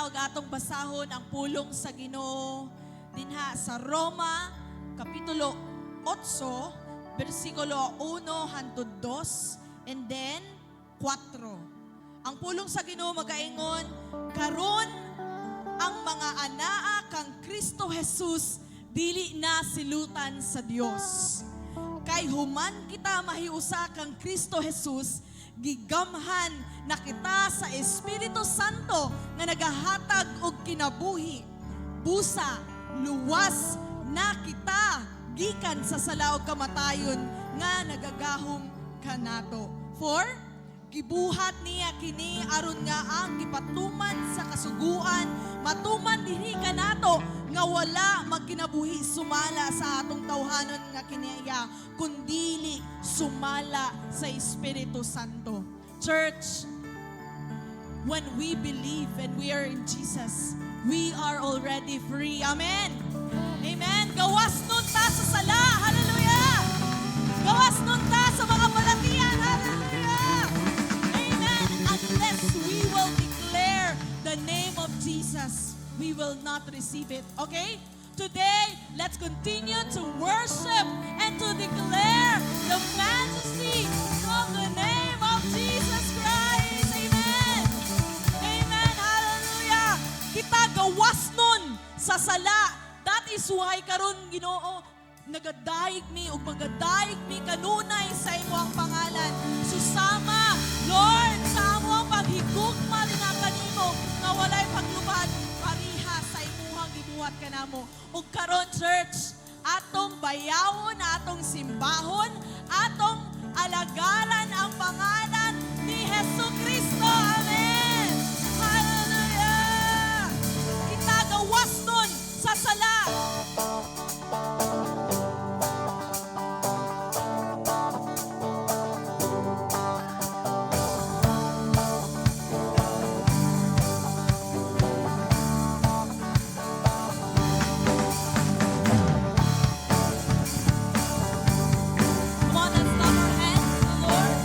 ug atong basahon ang pulong sa Ginoo dinha sa Roma kapitulo 8 bersikulo 1 hangtod 2 and then 4. Ang pulong sa Ginoo magaingon, karon ang mga anaa kang Kristo Jesus dili na silutan sa Dios. Kay human kita mahiusa kang Kristo Jesus, gigamhan na kita sa Espiritu Santo nga nagahatag og kinabuhi. Busa, luwas na kita gikan sa sala ug kamatayon nga nagagahom kanato. For gibuhat niya kini aron nga ang gipatuman sa kasuguan matuman dinhi kanato nga wala magkinabuhi sumala sa atong tawhanon nga kiniya kundili sumala sa Espiritu Santo. Church, when we believe and we are in Jesus, we are already free. Amen. Amen. Gawas nun ta sa sala. Hallelujah. Gawas nun ta sa mga balatian. Hallelujah. Amen. Unless we will declare the name of Jesus, we will not receive it. Okay? Today, let's continue to worship and to declare the majesty of the name of Jesus Christ. Amen. Amen. Hallelujah. Kita gawas nun sa sala. That is why karon Ginoo nagadaig mi ug magadaig mi kanunay sa imong pangalan. Susama, Lord, sa among paghigugma dinha kanimo nga walay paglubad pariha sa imuhang gibuhat kanamo. Ug karon church, atong bayawon, atong simbahon, atong alagaran ang pangalan ni Jesucristo. Amen. Hallelujah. Kita gawas nun sa sala. Come on, let's clap our hands to the Lord.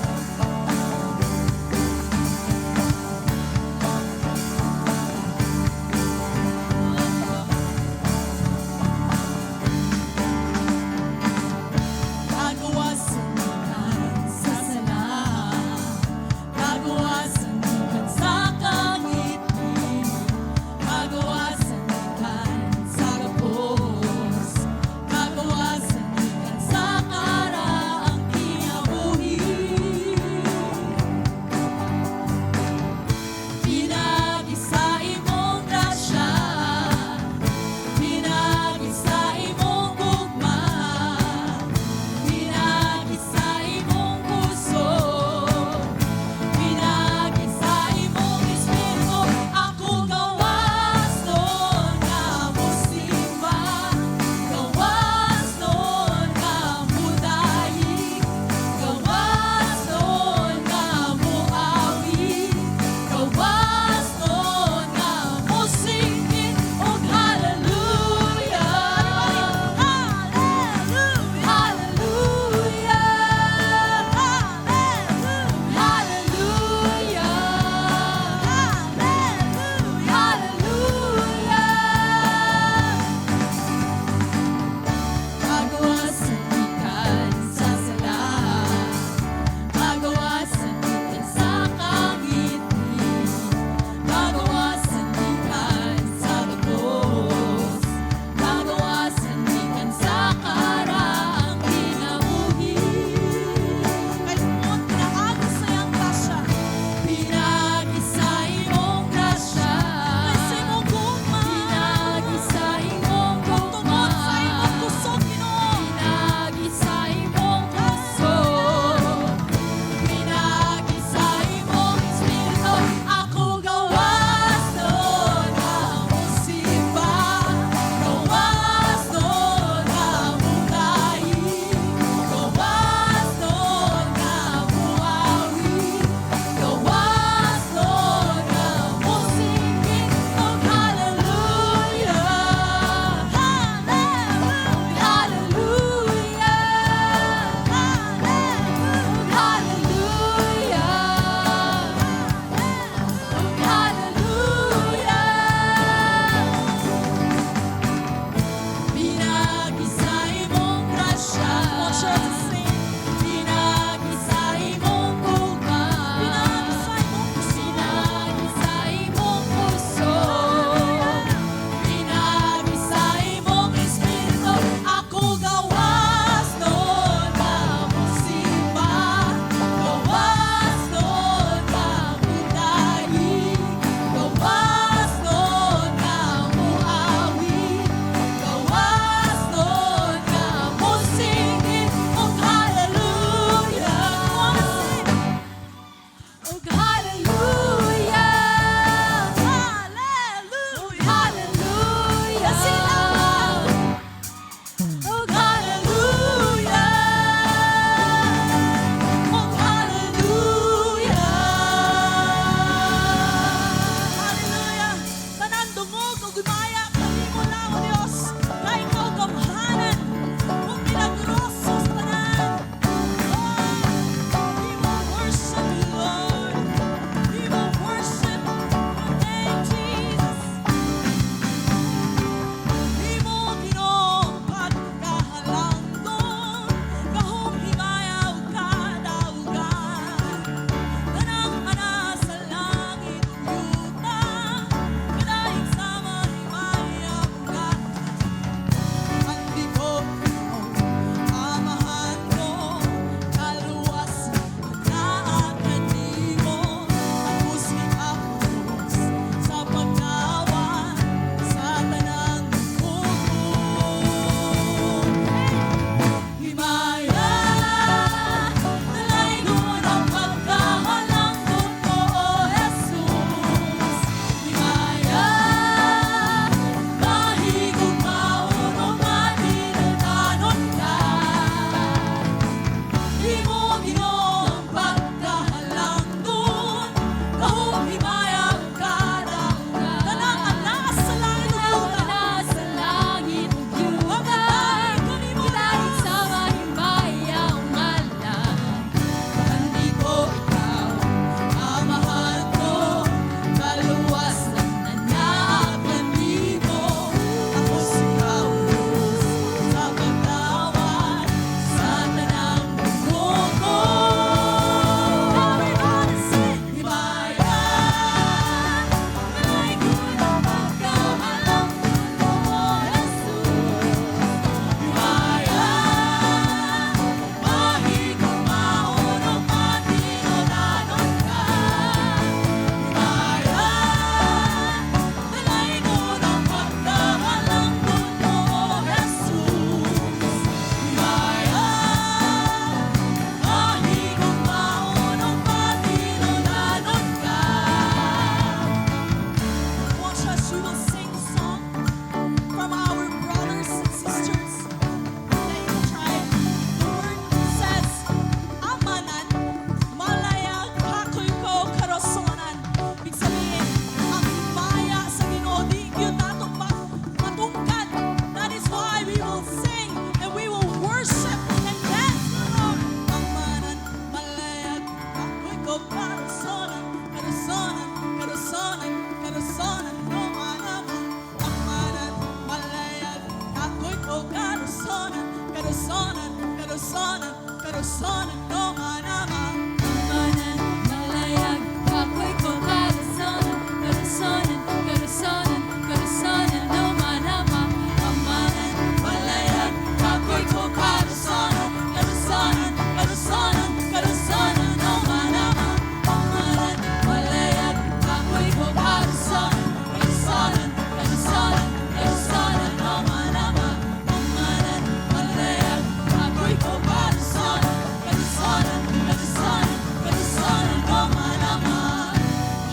karasonan no manama. Amanan, malayag, ako'y ko karasonan, karasonan, karasonan, karasonan, no manama. Amanan, malayag, ako'y ko karasonan, karasonan, karasonan, karasonan no manama. Amanan, malayag, ako'y ko karasonan, karasonan, karasonan, karasonan, no manama. Amanan, malayag, ako'y ko karasonan, karasonan, karasonan, karasonan, no manama.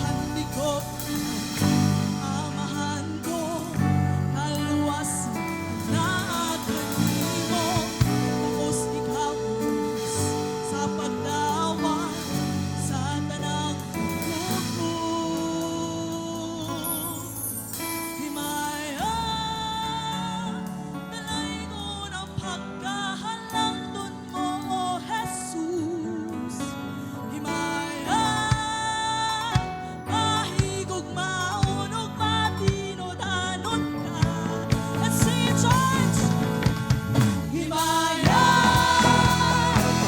Handi ko, amahan ko, kaluwas na kanimo. Tapos ikaw sa pagdawat sa tanang mundo. Himaya, dalay ko ng pagkahalangdon mo, O Jesus. Himaya, mahigog maunog matinodanon ka. Let's sing it, church! Himaya,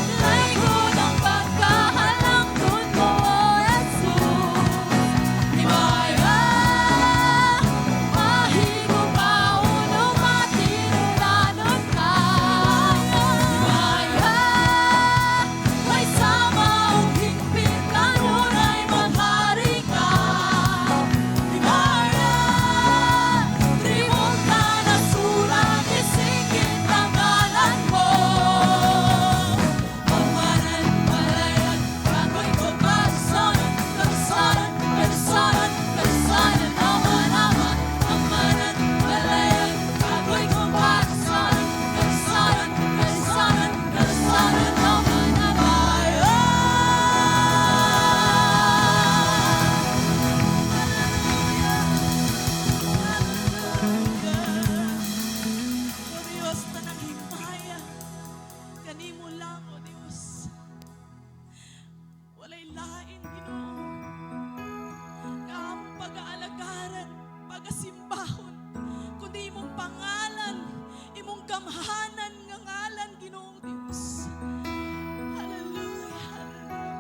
Dalay ko ng pagkahalangdon mo, O Jesus. Himaya, mahigog maunog matinulanon ka. Himaya, may samang higpit kanunay maghari ka. Himaya, tribong ka na sulat, isigit ang ngalan mo. Amanan, malayag, ako'y ko karasonan, karasonan, karasonan, karasonan, no manama. Amanan, malayag, ako'y ko karasonan, karasonan, karasonan, karasonan, no manama. O Diyos, tanang himaya, kanimo lang, O Diyos. Walay lain, Ginoo. Nga ang pag-aalagaran, pag-asimbahon, kundi imong pangalan, imong gamhanan nga ngalan, Ginoo Diyos. Hallelujah, hallelujah.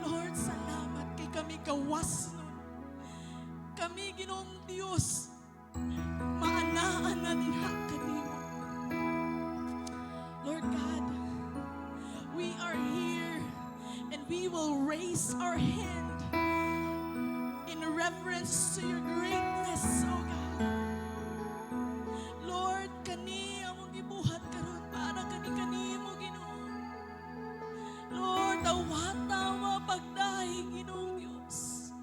Lord, salamat kay kami gawas nun. Kami, Ginoong Diyos, maanaan na diha kanimo. Lord God, we are here and we will raise our hand in reverence to your greatness, oh God. Lord, kani among gibuhat karon para kani kanimo, Ginoo. Lord, awata mapagdahi, Ginoong Dios.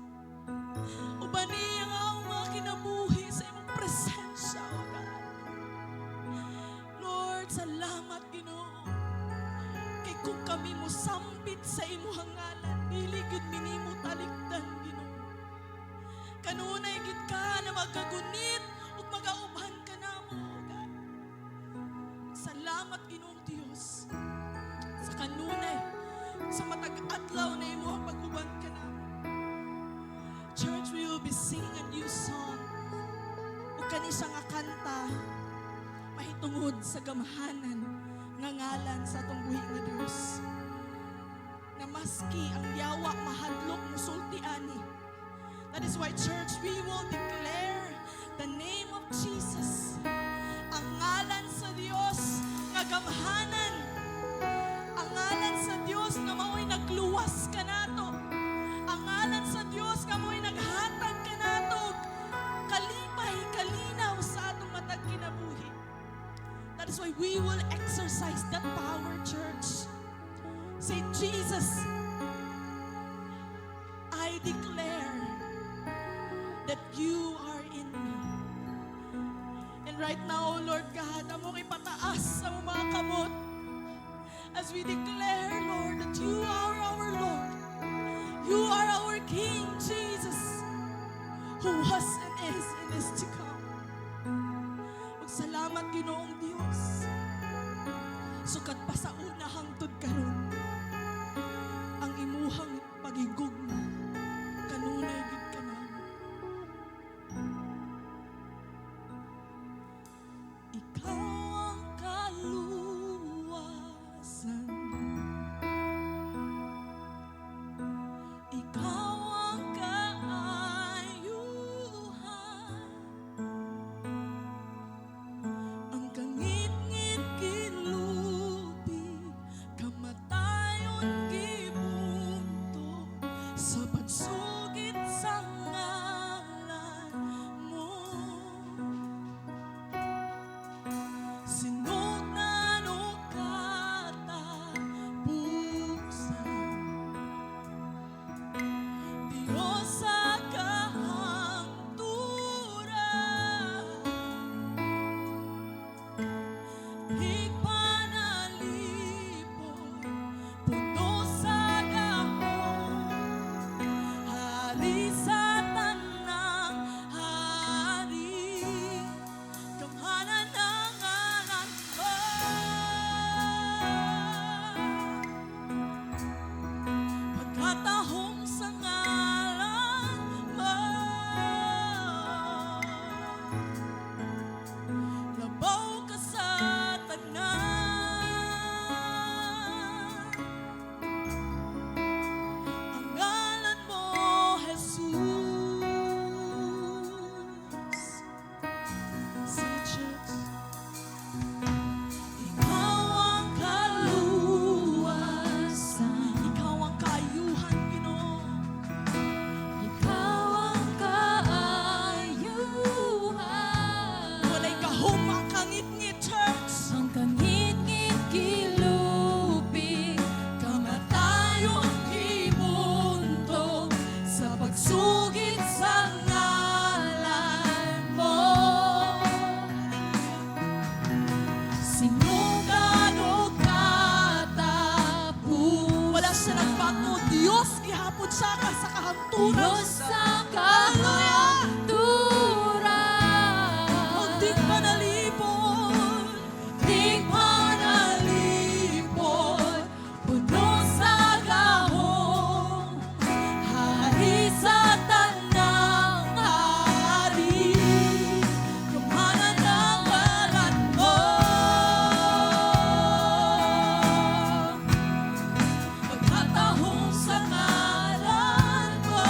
Ubani ang among mga kinabuhi sa imong presensya, O God. Lord, salamat, Ginoo. Kay kung kami mo sampit sa imong ngalan, dili gid minimo talikdan, Ginoo. Kanunay gid ka na magkagunit ug magauban ka namo, O God. Salamat, Ginoong Dios. Sa kanunay, sa matag adlaw na imong pag-uban ka namo. Church, we will be singing a new song. Ug kani siya nga kanta mahitungod sa gamhanan nga ngalan sa atong buhi nga Dios. Na maski ang yawa mahadlok musulti ani. That is why, church, we will declare the name of Jesus. Ang ngalan sa Dios nga gamhanan. Ang ngalan sa Dios na mao'y nagluwas kanato. Ang ngalan sa Dios nga mao'y naghatag kanato. Kalipay, kalinaw sa atong matag kinabuhi. That is why we will exercise that power, church. Say, Jesus, I declare that you are in me. And right now, Lord God, among ipataas sa mga kamot as we declare, Lord, that you are our Lord. You are our King, Jesus, who was and is to come. Salamat, Ginoong Dios. Sukad pa sa una hangtod karon ang imuhang pagigugma kanunay gid kanamo. Ikaw ang kaluwasan kanturan sa Hallelujah! kahaturan. Munting panalipon, Di panalipon, puno sa gahong, hari sa tanang hari, kamanan ng balat mo. Magkatahong sa ngalan mo,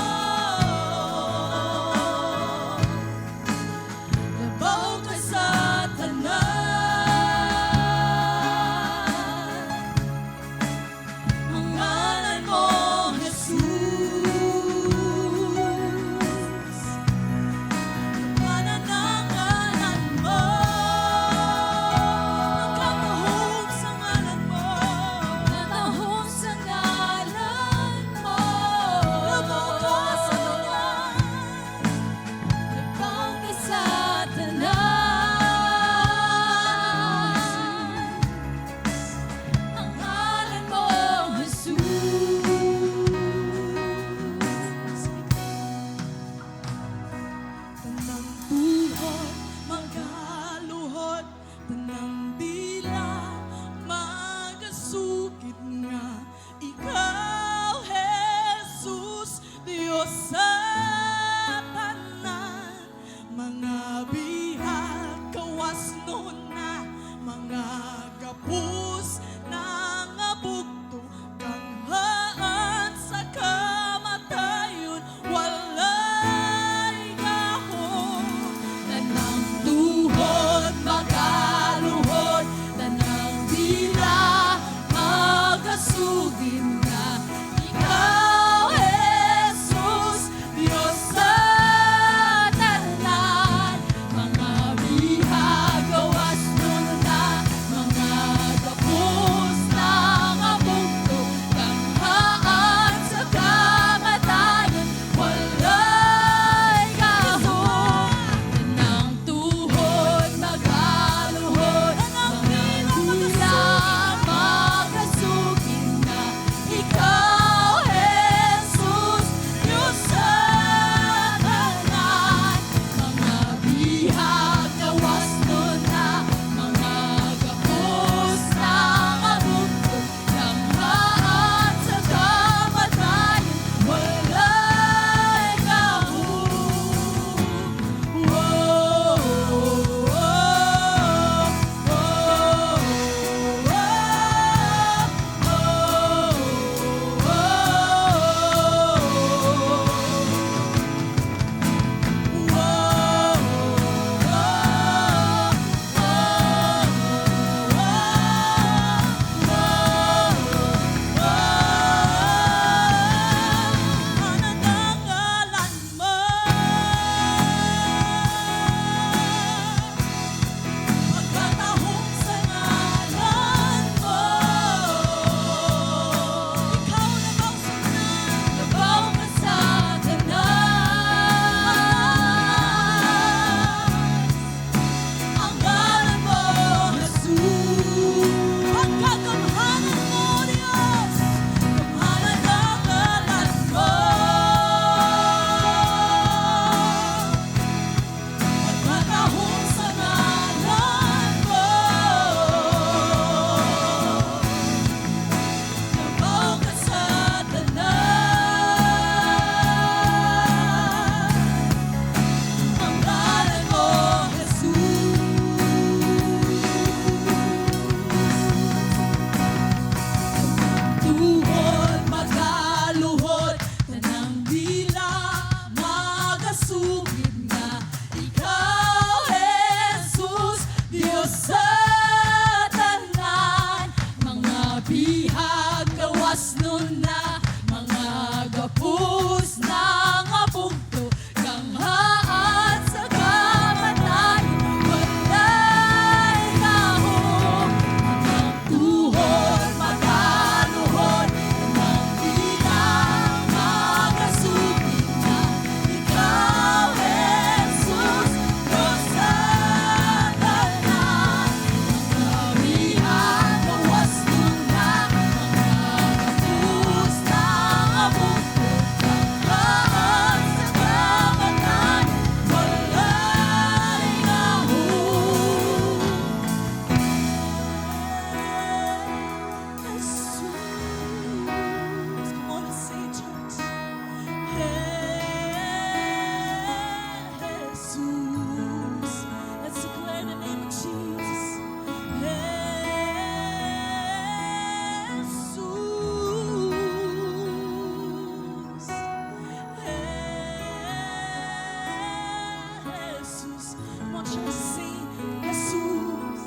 church sing, Jesus.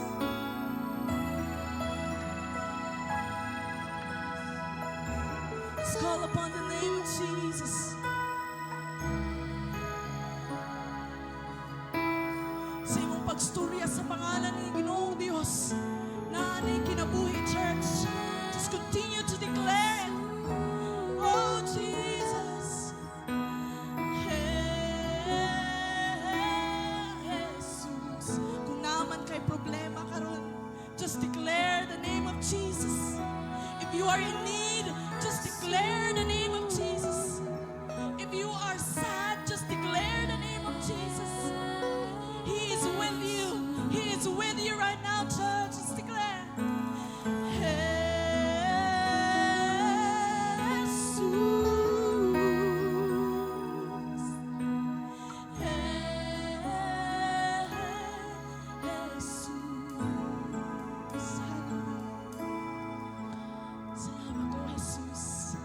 Let's call upon the name of Jesus. Sa imong pagstorya sa pangalan ni Ginoong Dios na aning kinabuhi, church. Just continue to declare it. Oh, Jesus. Jesus. Kung naman kay problema karon, just declare the name of Jesus. If you are in need, just declare the name of Jesus. If you are sad, just declare the name of Jesus. He is with you. He is with you right now, church. Just declare. Jesus. Salamat, O Jesus.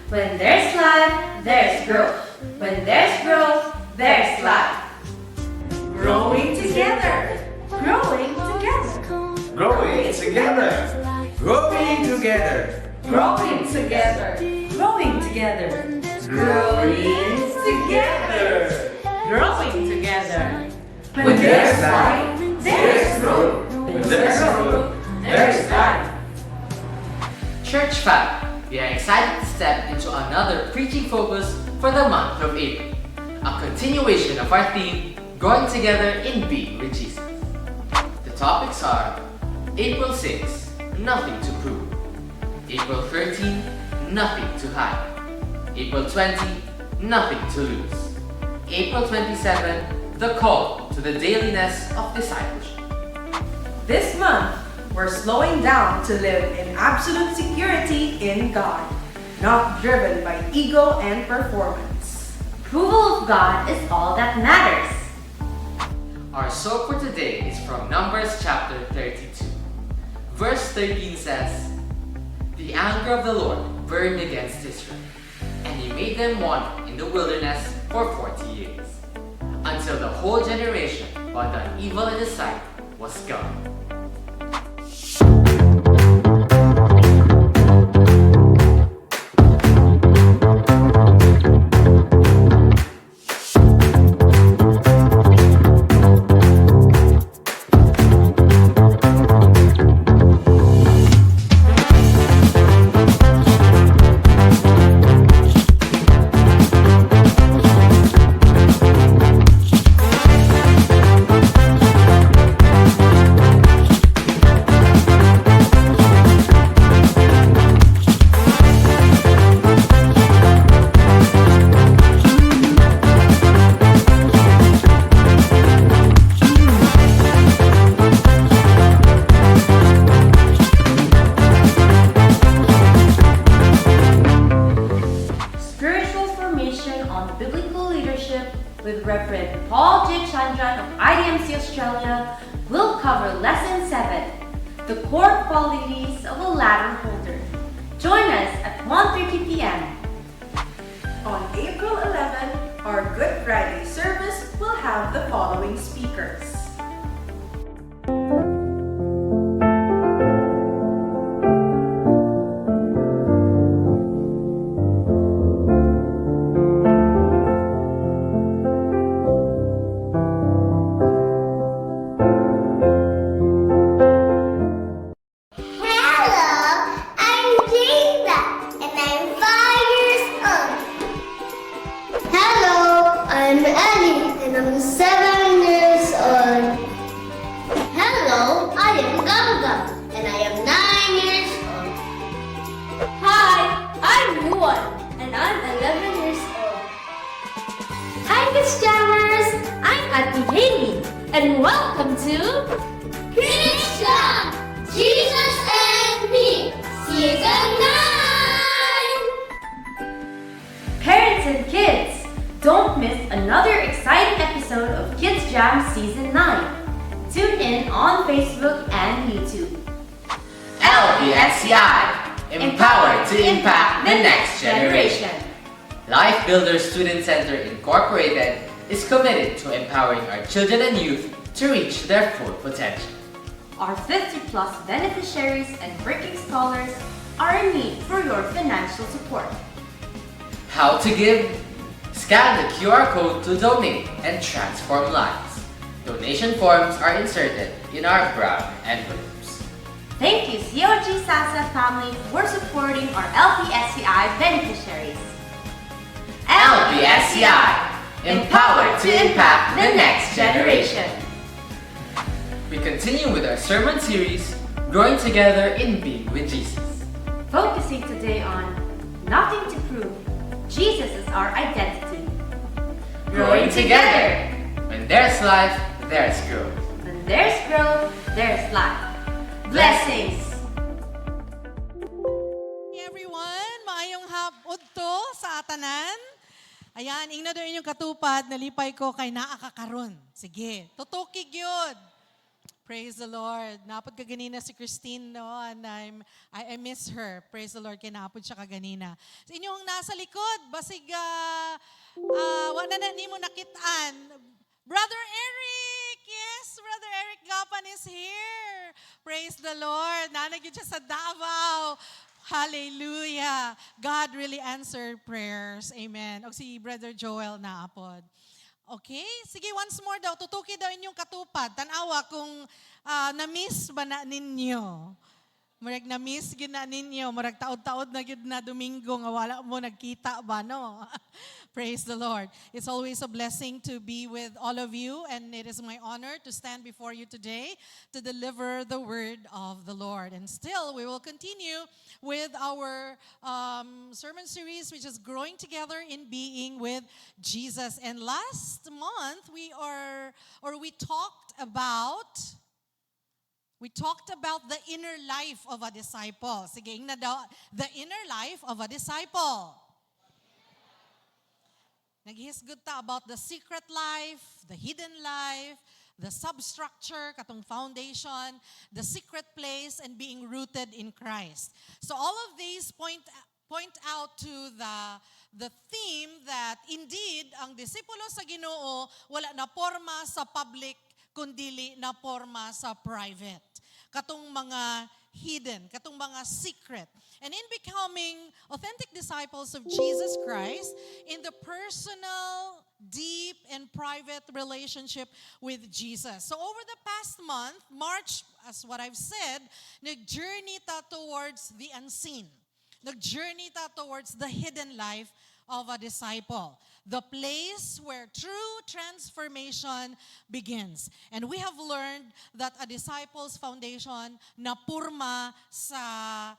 When there's life, there's growth. When there's growth, there's life. Growing together. Growing together. Growing together. Growing together. Growing together. Growing together. Growing together. Growing together. When there's life, there's growth. When there's growth, there's life. Church Fam, we are excited to step into another preaching focus for the month of April. A continuation of our theme, Growing Together in Being with Jesus. The topics are April 6, Nothing to Prove. April 13, Nothing to Hide. April 20, Nothing to Lose. April 27, The Call to the Dailiness of Discipleship. This month, we're slowing down to live in absolute security in God, not driven by ego and performance. Approval of God is all that matters. Our soap for today is from Numbers chapter 32. Verse 13 says, The anger of the Lord burned against Israel, and he made them wander in the wilderness for 40 years, until the whole generation who had done evil in his sight was gone. Spiritual Formation on Biblical Leadership with Reverend Paul J. Chandran of IDMC Australia will cover Lesson 7, the core qualities of a ladder holder. Join us at 1:30 p.m. On April 11, our Good Friday service will have the following speakers. Hello, I'm Jada, and I'm 5 years old. Hello, I'm Ellie, and I'm 7 years old. Hello, I am Ganga, and I am 9 years old. Hi, I'm Yuan, and I'm 11 years old. Hi, Kids Jammers! I'm Auntie Haley, and welcome to Kids Jam! Jesus and Me, Season 9! Parents and kids, don't miss another exciting episode of Kids Jam Season 9. Tune in on Facebook and YouTube. LPSCI, empowered to impact the next generation. Life Builder Student Center Incorporated is committed to empowering our children and youth to reach their full potential. Our 50-plus beneficiaries and working scholars are in need for your financial support. How to give? Scan the QR code to donate and transform lives. Donation forms are inserted in our brown envelopes. Thank you, COG SASA family, for supporting our LPSCI beneficiaries. LPSCI, empowered to impact the next generation. We continue with our sermon series, Growing Together in Being with Jesus. Focusing today on nothing to prove. Jesus is our identity. Growing together. When there's life, there's growth. When there's growth, there's life. Blessings! Hey everyone, maayong hapon to sa atanan. Ayan, ingno doon inyong katupad, nalipay ko kay naakakaron. Sige, tutukig yun. Praise the Lord. Napod ka ganina si Christine, no? And I miss her. Praise the Lord, kay napod siya kaganina. Sa inyong nasa likod, basig, wala na ni mo nakitaan. Brother Eric! Yes, Brother Eric Gapan is here. Praise the Lord. Nanagid siya sa Davao. Hallelujah. God really answered prayers. Amen. O si Brother Joel na apod. Okay? Sige, once more daw. Tutuki daw inyong katupad. Tanawa kung na-miss ba na ninyo. Murag na-miss gid na ninyo. Murag taod-taod na gid na Domingo nga wala mo nagkita ba, no? Praise the Lord. It's always a blessing to be with all of you, and it is my honor to stand before you today to deliver the word of the Lord. And still, we will continue with our sermon series, which is Growing Together in Being with Jesus. And last month, we talked about the inner life of a disciple. Sige, na daw, the inner life of a disciple. Naghisgot ta about the secret life, the hidden life, the substructure, katong foundation, the secret place, and being rooted in Christ. So all of these point out to the theme that indeed, ang disipulo sa Ginoo, wala na porma sa public, kundili na porma sa private. Katong mga hidden, katong mga secret. And in becoming authentic disciples of Jesus Christ, in the personal, deep, and private relationship with Jesus. So over the past month, March, as what I've said, nag-journey ta towards the unseen. Nag-journey ta towards the hidden life of a disciple, the place where true transformation begins. And we have learned that a disciple's foundation na purma sa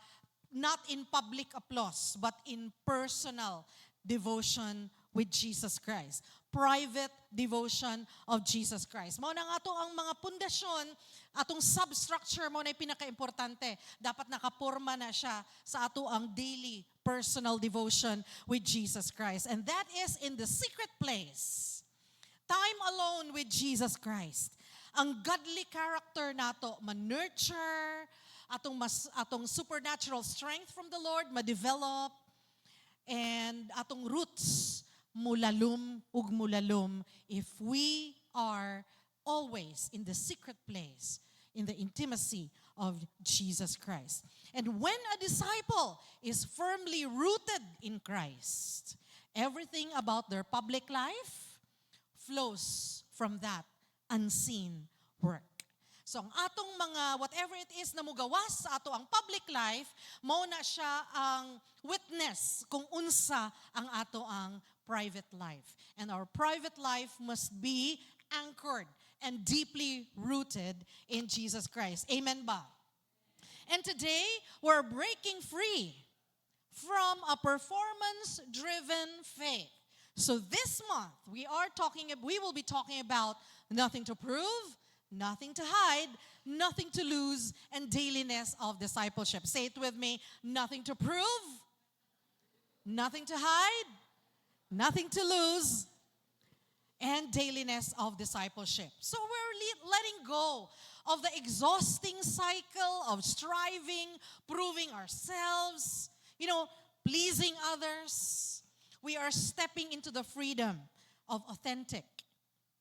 not in public applause, but in personal devotion with Jesus Christ. Private devotion of Jesus Christ. Mao na nga to ang mga pundasyon, atong substructure mo na pinaka-importante. Dapat nakapurma na siya sa ato ang daily personal devotion with Jesus Christ. And that is in the secret place. Time alone with Jesus Christ. Ang godly character nato ma-nurture, atong supernatural strength from the Lord ma-develop, and atong roots mulalum ug mulalum if we are always in the secret place, in the intimacy of Jesus Christ. And when a disciple is firmly rooted in Christ, everything about their public life flows from that unseen work. So ang atong mga, whatever it is na mugawas sa ato ang public life, mao na siya ang witness kung unsa ang ato ang private life. And our private life must be anchored and deeply rooted in Jesus Christ. Amen ba? And today, we're breaking free from a performance-driven faith. So this month, we will be talking about nothing to prove, nothing to hide, nothing to lose, and dailiness of discipleship. Say it with me, nothing to prove, nothing to hide, nothing to lose, and dailiness of discipleship. So we're letting go of the exhausting cycle of striving, proving ourselves, pleasing others. We are stepping into the freedom of authentic,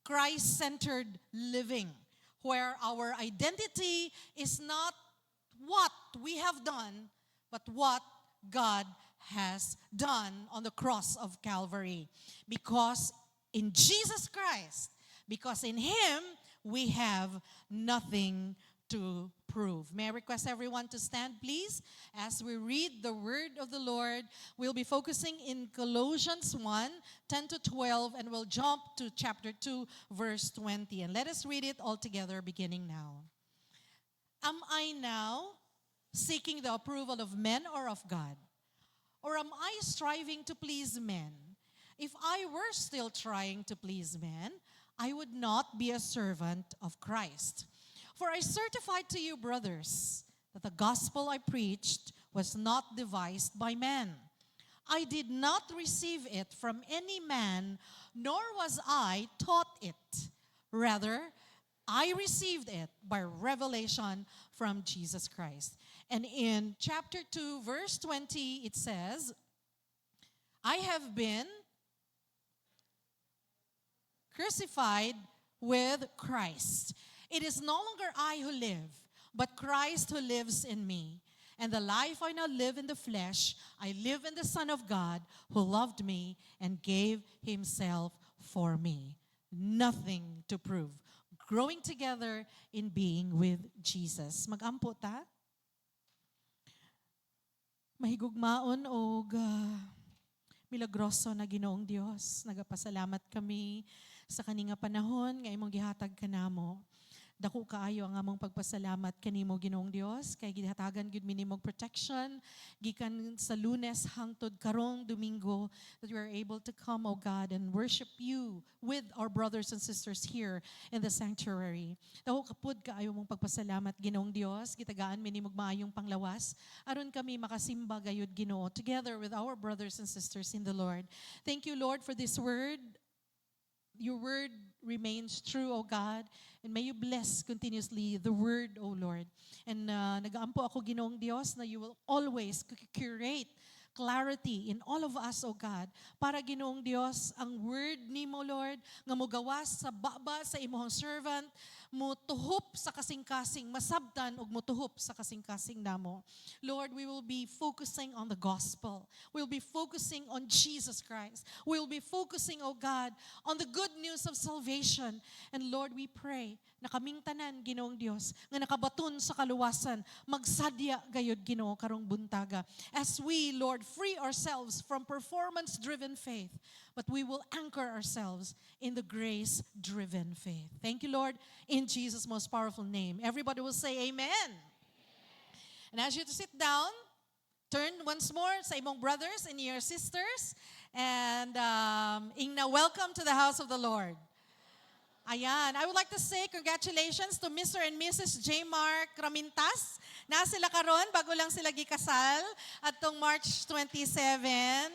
Christ-centered living, where our identity is not what we have done, but what God has done on the cross of Calvary. Because in Jesus Christ, because in Him, we have nothing to prove. May I request everyone to stand, please, as we read the word of the Lord. We'll be focusing in Colossians 1, 10 to 12, and we'll jump to chapter 2, verse 20. And let us read it all together, beginning now. Am I now seeking the approval of men or of God? Or am I striving to please men? If I were still trying to please men, I would not be a servant of Christ. For I certify to you, brothers, that the gospel I preached was not devised by man. I did not receive it from any man, nor was I taught it. Rather, I received it by revelation from Jesus Christ. And in chapter 2, verse 20, it says, I have been crucified with Christ. It is no longer I who live, but Christ who lives in me. And the life I now live in the flesh, I live in the Son of God who loved me and gave himself for me. Nothing to prove. Growing together in being with Jesus. Mag-ampo ta? Mahigugmaon o milagroso na Ginoong Dios. Nagapasalamat kami sa kaninga panahon nga imong gihatag kanamo. Dako kaayo ang among pagpasalamat kanimo Ginoong Dios kay gihatagan gyud mi nimong protection gikan sa Lunes hangtod karong Domingo that we are able to come, O God, and worship you with our brothers and sisters here in the sanctuary. Dako kapud kaayo mong pagpasalamat Ginoong Dios, gitagaan mi nimong maayong panglawas aron kami makasimba gayud Ginoo together with our brothers and sisters in the Lord. Thank you, Lord, for this word. Your word remains true, O God, and may you bless continuously the word, O Lord. And nag-aampo ako, Ginoong Diyos, na you will always curate clarity in all of us, O God, para Ginoong Diyos, ang word nimo, Lord, nga mogawas sa baba sa imong servant, mutuhop sa kasing-kasing, masabtan ug mutuhop sa kasing-kasing namo. Lord, we will be focusing on the gospel. We'll be focusing on Jesus Christ. We'll be focusing, O God, on the good news of salvation. And Lord, we pray na kaming tanan, Ginoong Dios, nga nakabaton sa kaluwasan, magsadya gayud Ginoo karong buntaga. As we, Lord, free ourselves from performance-driven faith, but we will anchor ourselves in the grace-driven faith. Thank you, Lord, in Jesus' most powerful name. Everybody will say amen. And as you sit down, turn once more sa imong brothers and your sisters, and ingna welcome to the house of the Lord. Ayan. I would like to say congratulations to Mr. and Mrs. J. Mark Ramintas. Na sila karon bago lang sila gikasal at tong March 27.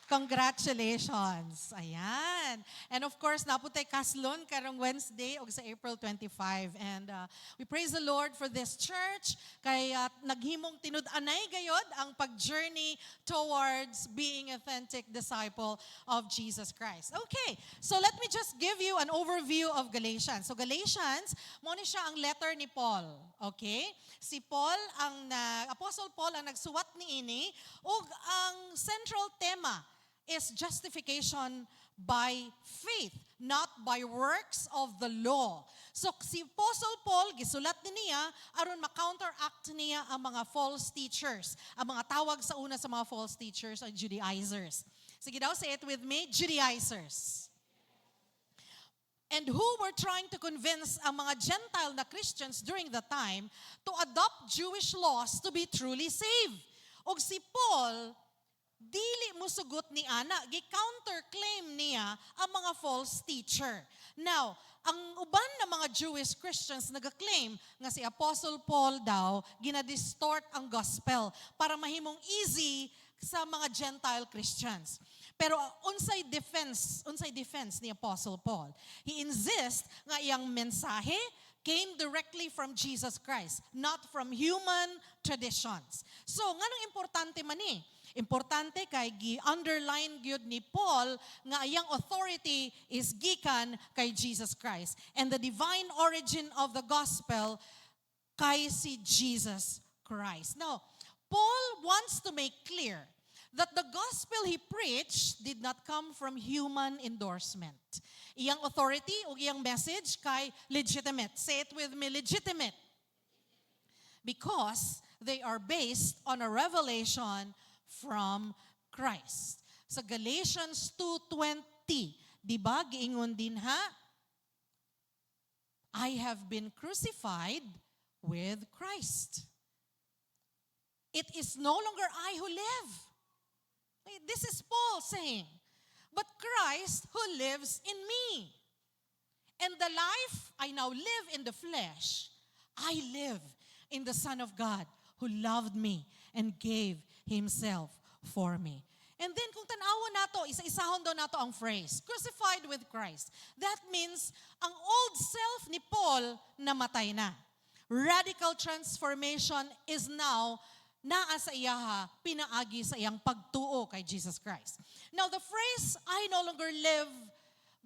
Congratulations. Ayan. And of course, naputay kaslon karong Wednesday o sa April 25. And we praise the Lord for this church. Kay naghimong tinud-anay gayod ang pag-journey towards being authentic disciple of Jesus Christ. Okay, so let me just give you an overview of Galatians. So Galatians, mo ni siya ang letter ni Paul. Okay? Si Paul, Apostle Paul ang nagsuwat ni ini ug ang central tema is justification by faith, not by works of the law. So si Apostle Paul, gisulat niya, aron ma-counteract niya ang mga false teachers. Ang mga tawag sa una sa mga false teachers ay Judaizers. Sige daw, say it with me, Judaizers. And who were trying to convince ang mga Gentile na Christians during the time to adopt Jewish laws to be truly saved. Og si Paul, dili mo sugot ni ana, gi-counterclaim niya ang mga false teacher. Now, ang uban na mga Jewish Christians nag-claim nga si Apostle Paul daw ginadistort ang gospel para mahimong easy sa mga Gentile Christians. Pero unsay defense ni Apostle Paul? He insists nga iyang mensahe came directly from Jesus Christ, not from human traditions. So, nganong importante man ni? Importante kay gi-underline gyud ni Paul nga iyang authority is gikan kay Jesus Christ. And the divine origin of the gospel kay si Jesus Christ. Now, Paul wants to make clear that the gospel he preached did not come from human endorsement. Iyang authority o iyang message kay legitimate. Say it with me, legitimate. Because they are based on a revelation from Christ. Sa Galatians 2:20, di ba giingon din ha? I have been crucified with Christ. It is no longer I who live. This is Paul saying, but Christ who lives in me. And the life I now live in the flesh, I live in the Son of God who loved me and gave himself for me. And then kung tanawon nato, isa-isahon daw nato ang phrase, crucified with Christ. That means, ang old self ni Paul namatay na. Radical transformation is now naa sa iyaha, pinaagi sa iyang pagtuo kay Jesus Christ. Now the phrase, I no longer live,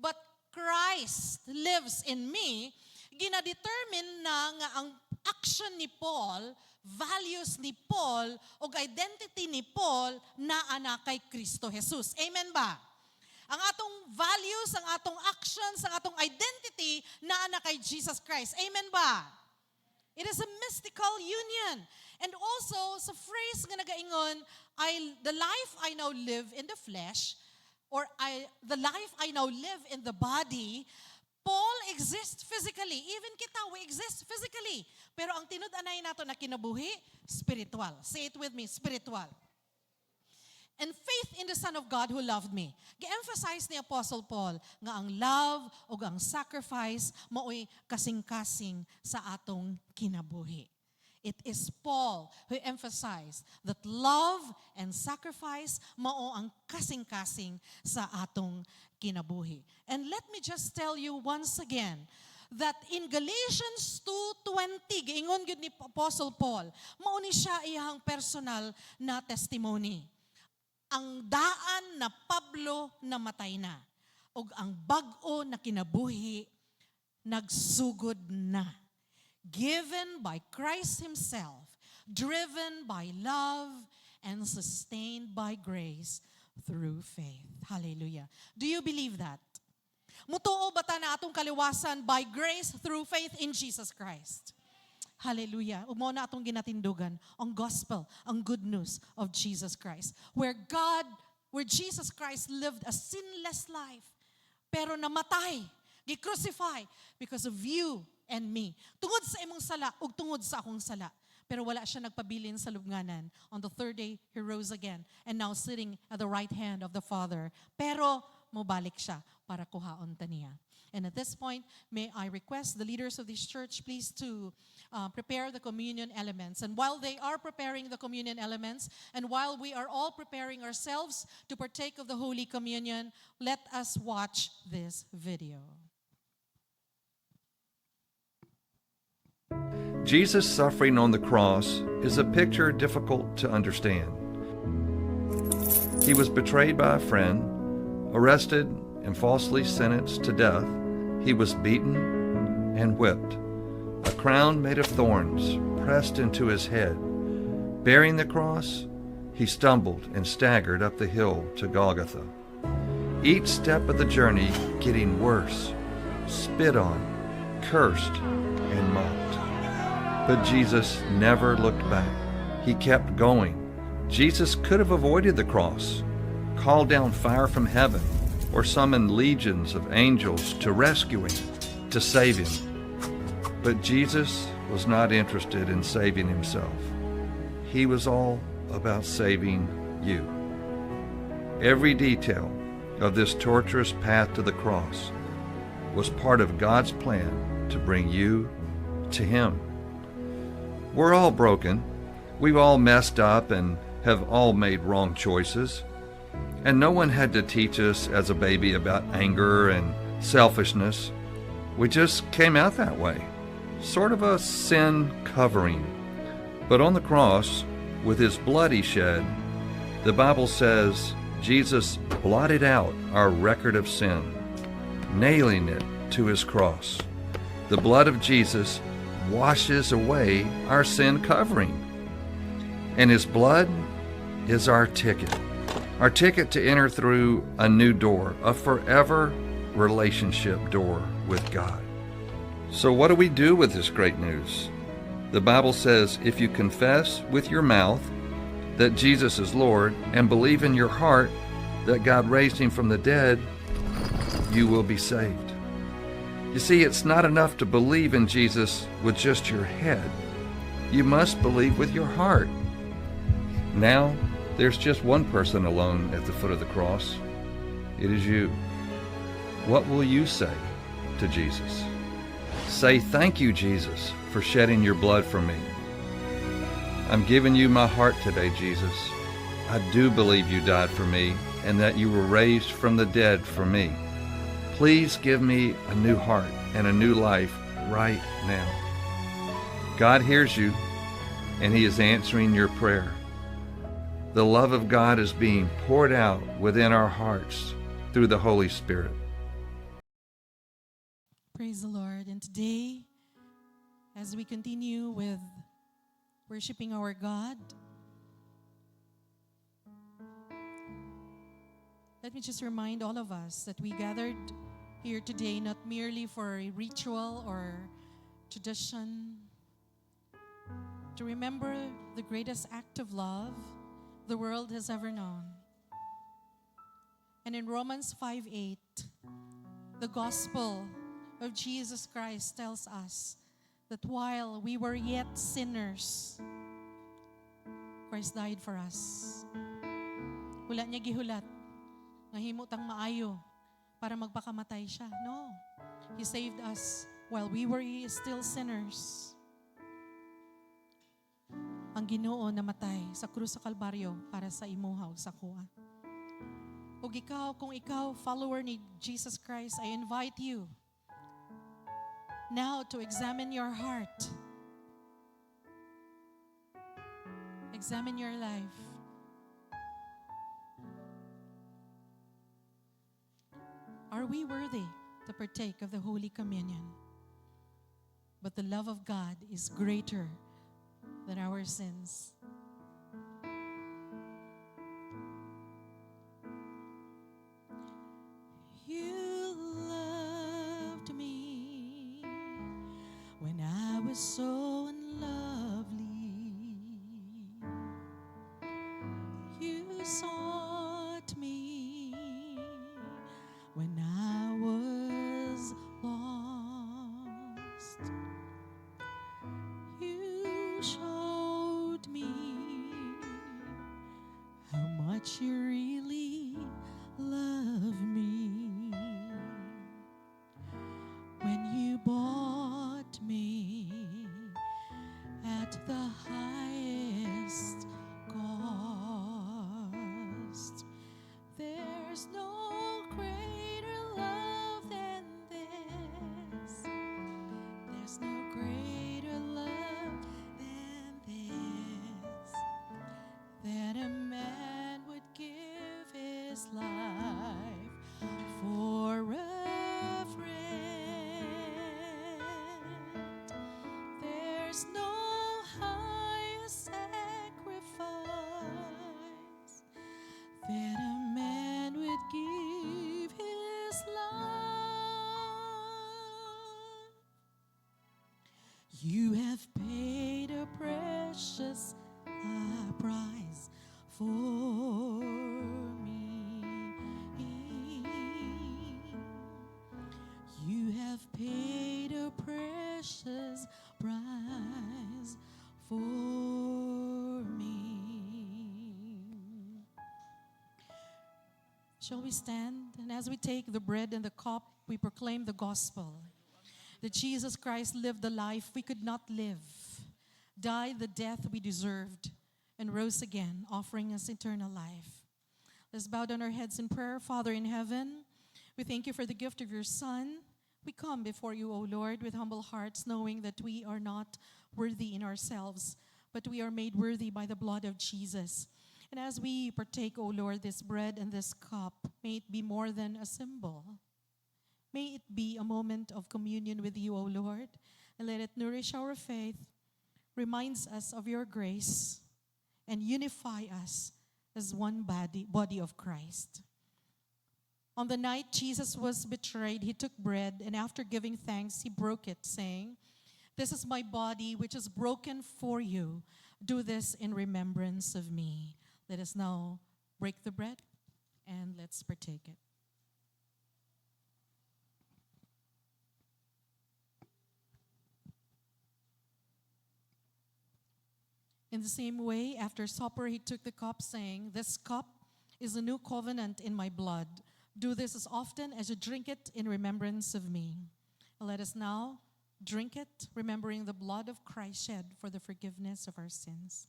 but Christ lives in me, gina-determine na nga ang action ni Paul, values ni Paul, o identity ni Paul na anak kay Kristo Jesus. Amen ba? Ang atong values, ang atong actions, ang atong identity na anak kay Jesus Christ. Amen ba? It is a mystical union. And also, sa phrase nga nagaingon, the life I now live in the flesh, or the life I now live in the body, Paul exists physically. Even kita, we exist physically. Pero ang tinud-anay nato na kinabuhi, spiritual. Say it with me, spiritual. And faith in the Son of God who loved me. Gi-emphasize ni Apostle Paul nga ang love o ang sacrifice mao'y kasing-kasing sa atong kinabuhi. It is Paul who emphasized that love and sacrifice mao ang kasing-kasing sa atong kinabuhi. And let me just tell you once again that in Galatians 2:20, giingon gyud ni Apostle Paul, mao ni siya iyang personal na testimony. Ang daan na Pablo namatay na, ug ang bag-o na kinabuhi nagsugod na. Given by Christ Himself, driven by love, and sustained by grace through faith. Hallelujah. Do you believe that? Mutuo ba ta na atong kaliwasan by grace through faith in Jesus Christ? Hallelujah. Umo na atong ginatindugan ang gospel, ang good news of Jesus Christ. Where Jesus Christ lived a sinless life, pero namatay, gi-crucify because of you and me. Tungod sa imong sala, ug tungod sa akong sala. Pero wala siya nagpabilin sa lubnganan. On the third day, He rose again. And now sitting at the right hand of the Father. Pero, mobalik siya para kuhaon ta niya. And at this point, may I request the leaders of this church please to prepare the communion elements. And while they are preparing the communion elements, and while we are all preparing ourselves to partake of the Holy Communion, let us watch this video. Jesus' suffering on the cross is a picture difficult to understand. He was betrayed by a friend, arrested and falsely sentenced to death. He was beaten and whipped. A crown made of thorns pressed into his head. Bearing the cross, he stumbled and staggered up the hill to Golgotha. Each step of the journey getting worse, spit on, cursed, and mocked. But Jesus never looked back. He kept going. Jesus could have avoided the cross, called down fire from heaven, or summoned legions of angels to rescue him, to save him. But Jesus was not interested in saving himself. He was all about saving you. Every detail of this torturous path to the cross was part of God's plan to bring you to Him. We're all broken. We've all messed up and have all made wrong choices. And no one had to teach us as a baby about anger and selfishness. We just came out that way. Sort of a sin covering. But on the cross, with His blood He shed, the Bible says Jesus blotted out our record of sin, nailing it to His cross. The blood of Jesus washes away our sin covering. And His blood is our ticket to enter through a new door, a forever relationship door with God. So what do we do with this great news? The Bible says if you confess with your mouth that Jesus is Lord and believe in your heart that God raised Him from the dead, you will be saved. You see, it's not enough to believe in Jesus with just your head. You must believe with your heart. Now, there's just one person alone at the foot of the cross. It is you. What will you say to Jesus? Say, thank you, Jesus, for shedding your blood for me. I'm giving you my heart today, Jesus. I do believe you died for me and that you were raised from the dead for me. Please give me a new heart and a new life right now. God hears you, and He is answering your prayer. The love of God is being poured out within our hearts through the Holy Spirit. Praise the Lord. And today, as we continue with worshiping our God, let me just remind all of us that we gathered here today not merely for a ritual or tradition, to remember the greatest act of love the world has ever known. And in Romans 5:8, the gospel of Jesus Christ tells us that while we were yet sinners, Christ died for us. Wala niya gihulat nga himutang maayo para magpakamatay siya. No. He saved us while we were still sinners. Ang Ginoo namatay sa krus sa Kalbaryo para sa imuha ug sa kuha. Ug ikaw, kung ikaw follower ni Jesus Christ, I invite you now to examine your heart. Examine your life. Are we worthy to partake of the Holy Communion? But the love of God is greater than our sins. You loved me when I was so unlovely. You sought me when I was lost. You showed me how much you really love me when you bought me at the highest cost. There's no greater love than this. There's no greater love than this, that a man would give his life for a friend. There's no higher sacrifice that a man would give his life. You have paid a precious price for me. You have paid a precious price for me. Shall we stand? And as we take the bread and the cup, we proclaim the gospel that Jesus Christ lived the life we could not live, died the death we deserved, and rose again, offering us eternal life. Let's bow down our heads in prayer. Father in heaven, we thank you for the gift of your Son. We come before you, O Lord, with humble hearts, knowing that we are not worthy in ourselves, but we are made worthy by the blood of Jesus. And as we partake, O Lord, this bread and this cup, may it be more than a symbol. May it be a moment of communion with you, O Lord, and let it nourish our faith, reminds us of your grace, and unify us as one body of Christ. On the night Jesus was betrayed, he took bread, and after giving thanks, he broke it, saying, "This is my body, which is broken for you. Do this in remembrance of me." Let us now break the bread, and let's partake it. In the same way, after supper, he took the cup, saying, "This cup is a new covenant in my blood. Do this as often as you drink it in remembrance of me." And let us now drink it, remembering the blood of Christ shed for the forgiveness of our sins.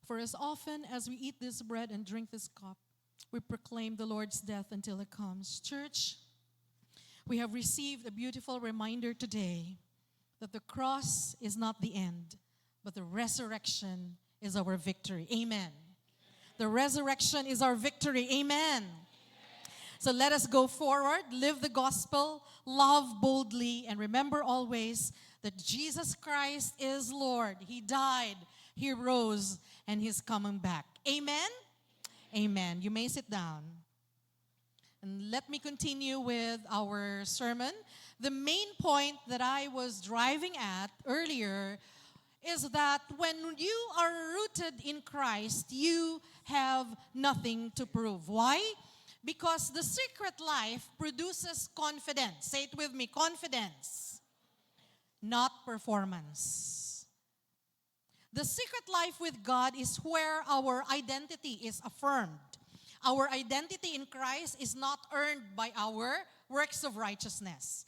For as often as we eat this bread and drink this cup, we proclaim the Lord's death until it comes. Church, we have received a beautiful reminder today that the cross is not the end, but the resurrection is our victory. Amen. The resurrection is our victory. Amen. So let us go forward, live the gospel, love boldly, and remember always that Jesus Christ is Lord. He died, He rose, and He's coming back. Amen? Amen. You may sit down. And let me continue with our sermon. The main point that I was driving at earlier is that when you are rooted in Christ, you have nothing to prove. Why? Because the secret life produces confidence. Say it with me, confidence, not performance. The secret life with God is where our identity is affirmed. Our identity in Christ is not earned by our works of righteousness.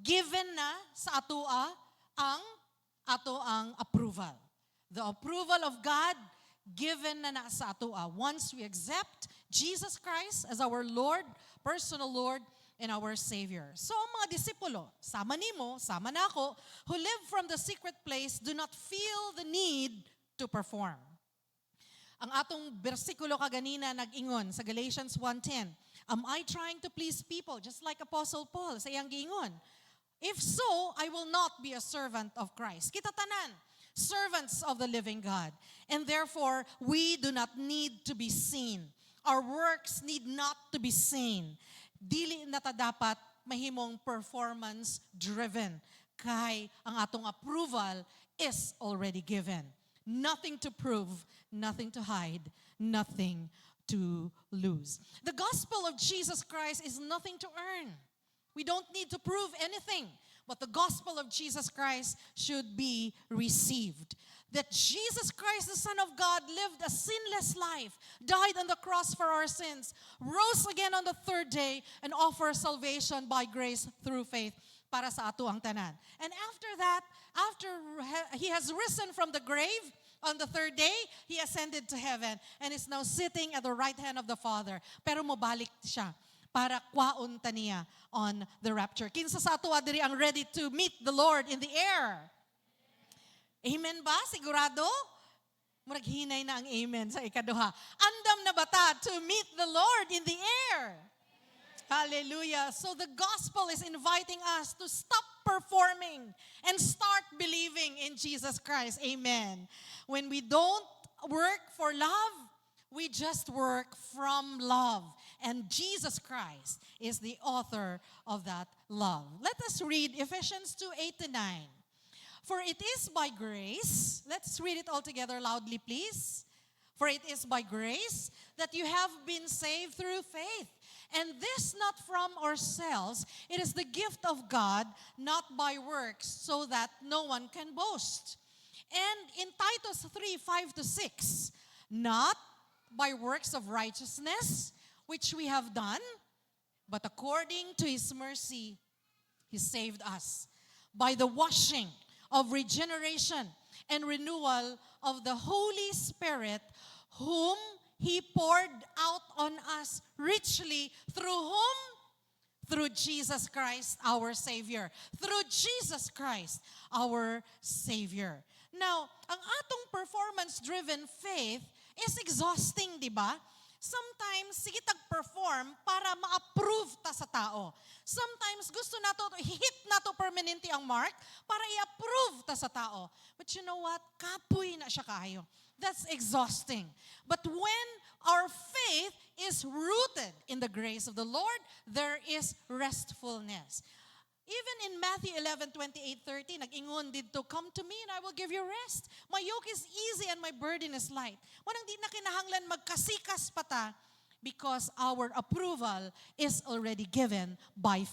Given na sa atoa ang atoang approval. The approval of God given na sa atoa. Once we accept Jesus Christ as our Lord, personal Lord, and our Savior. So ang mga disipulo, sama nimo, sama na ako, who live from the secret place do not feel the need to perform. Ang atong bersikulo kaganina nag-ingon sa Galatians 1:10, am I trying to please people just like Apostle Paul sa iyang giingon? If so, I will not be a servant of Christ. Kita tanan, servants of the living God. And therefore, we do not need to be seen. Our works need not to be seen. Dili na ta dapat mahimong performance-driven. Kay ang atong approval is already given. Nothing to prove, nothing to hide, nothing to lose. The gospel of Jesus Christ is nothing to earn. We don't need to prove anything. But the gospel of Jesus Christ should be received. That Jesus Christ, the Son of God, lived a sinless life, died on the cross for our sins, rose again on the third day, and offers salvation by grace through faith para sa ato ang tanan. And after that, after He has risen from the grave, on the third day, He ascended to heaven and is now sitting at the right hand of the Father. Pero mobalik siya para kwaon ta niya on the rapture. Kinsa sa ato diri ang ready to meet the Lord in the air? Amen ba? Sigurado? Murag hinay na ang amen sa ikaduha. Andam na bata to meet the Lord in the air? Hallelujah. So the gospel is inviting us to stop performing and start believing in Jesus Christ. Amen. When we don't work for love, we just work from love. And Jesus Christ is the author of that love. Let us read Ephesians 2:8-9. For it is by grace, let's read it all together loudly, please. For it is by grace that you have been saved through faith. And this not from ourselves, it is the gift of God, not by works, so that no one can boast. And in Titus 3:5-6, not by works of righteousness, which we have done, but according to His mercy, He saved us by the washing of regeneration and renewal of the Holy Spirit, whom He poured out on us richly through whom? Through Jesus Christ, our Savior. Through Jesus Christ, our Savior. Now, ang atong performance-driven faith is exhausting, di ba? Sometimes, sige tag-perform para ma-approve ta sa tao. Sometimes, gusto nato, hit nato permanente ang mark para i-approve ta sa tao. But you know what? Kapoy na siya kayo. That's exhausting. But when our faith is rooted in the grace of the Lord, there is restfulness. Even in Matthew 11:28-30, nag-ingon dito, come to me and I will give you rest. My yoke is easy and my burden is light. Wanang di na kinahanglan magkasikas pa ta because our approval is already given by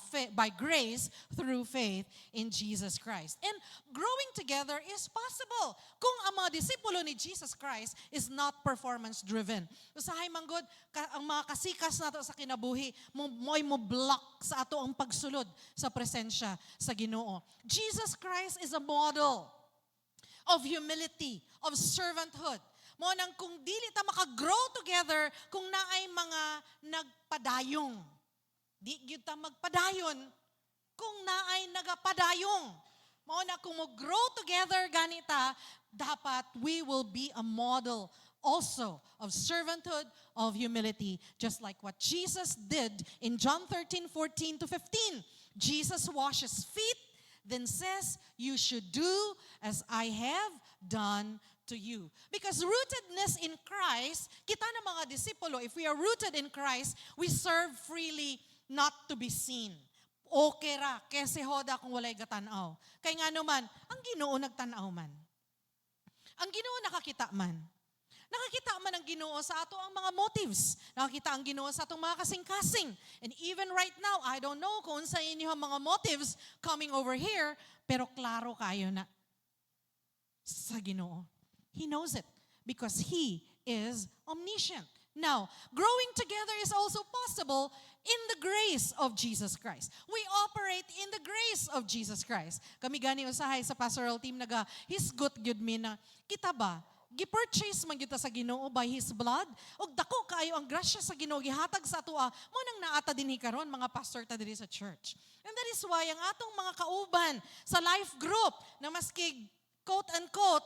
grace through faith in Jesus Christ. And growing together is possible kung ang mga disipulo ni Jesus Christ is not performance-driven. Usahay manggod, ang mga kasikas nato sa kinabuhi, mo block sa ato ang pagsulod sa presensya sa Ginoo. Jesus Christ is a model of humility, of servanthood. Mo nang kung dili ta maka-grow together kung naay mga nagpadayong. Di gyud ta magpadayon kung naay nagapadayong. Mo na kung mo grow together ganita, dapat we will be a model also of servanthood, of humility, just like what Jesus did in John 13:14 to 15. Jesus washes feet, then says, you should do as I have done to you. Because rootedness in Christ, kita na mga disipulo, if we are rooted in Christ, we serve freely, not to be seen. Okay ra, kese hoda kung walay gatanaw. Kay nga naman, ang Ginoo nagtanaw man. Ang Ginoo nakakita man. Nakakita man ang Ginoo sa ato ang mga motives. Nakakita ang Ginoo sa atong mga kasing-kasing. And even right now, I don't know kung sa inyo ang mga motives coming over here, pero klaro kayo na sa Ginoo. He knows it because He is omniscient. Now, growing together is also possible in the grace of Jesus Christ. We operate in the grace of Jesus Christ. Kami gani usahay sa pastoral team naga, hisgot gyud mi na kita ba gi-purchase man gyud ta sa Ginoo by His blood ug dako kaayo ang grasya sa Ginoo gihatag sa atoa mo nang naata dinhi karon mga pastor ta diri sa church. And that is why ang atong mga kauban sa life group na maski quote unquote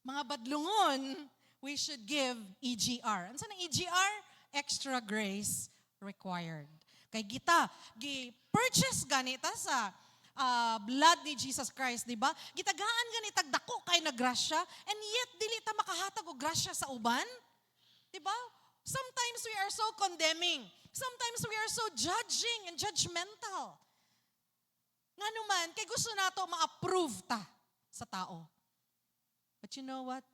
mga badlungon, we should give EGR. Ano sa EGR? Extra grace required. Kay kita, gi-purchase ganita sa blood ni Jesus Christ, di ba? Gitagaan ganitag dako kay nagrasya, and yet dili ta makahatag og grasya sa uban. Di ba? Sometimes we are so condemning. Sometimes we are so judging and judgmental. Nga naman, kay gusto nato ma-approve ta sa tao. But you know what?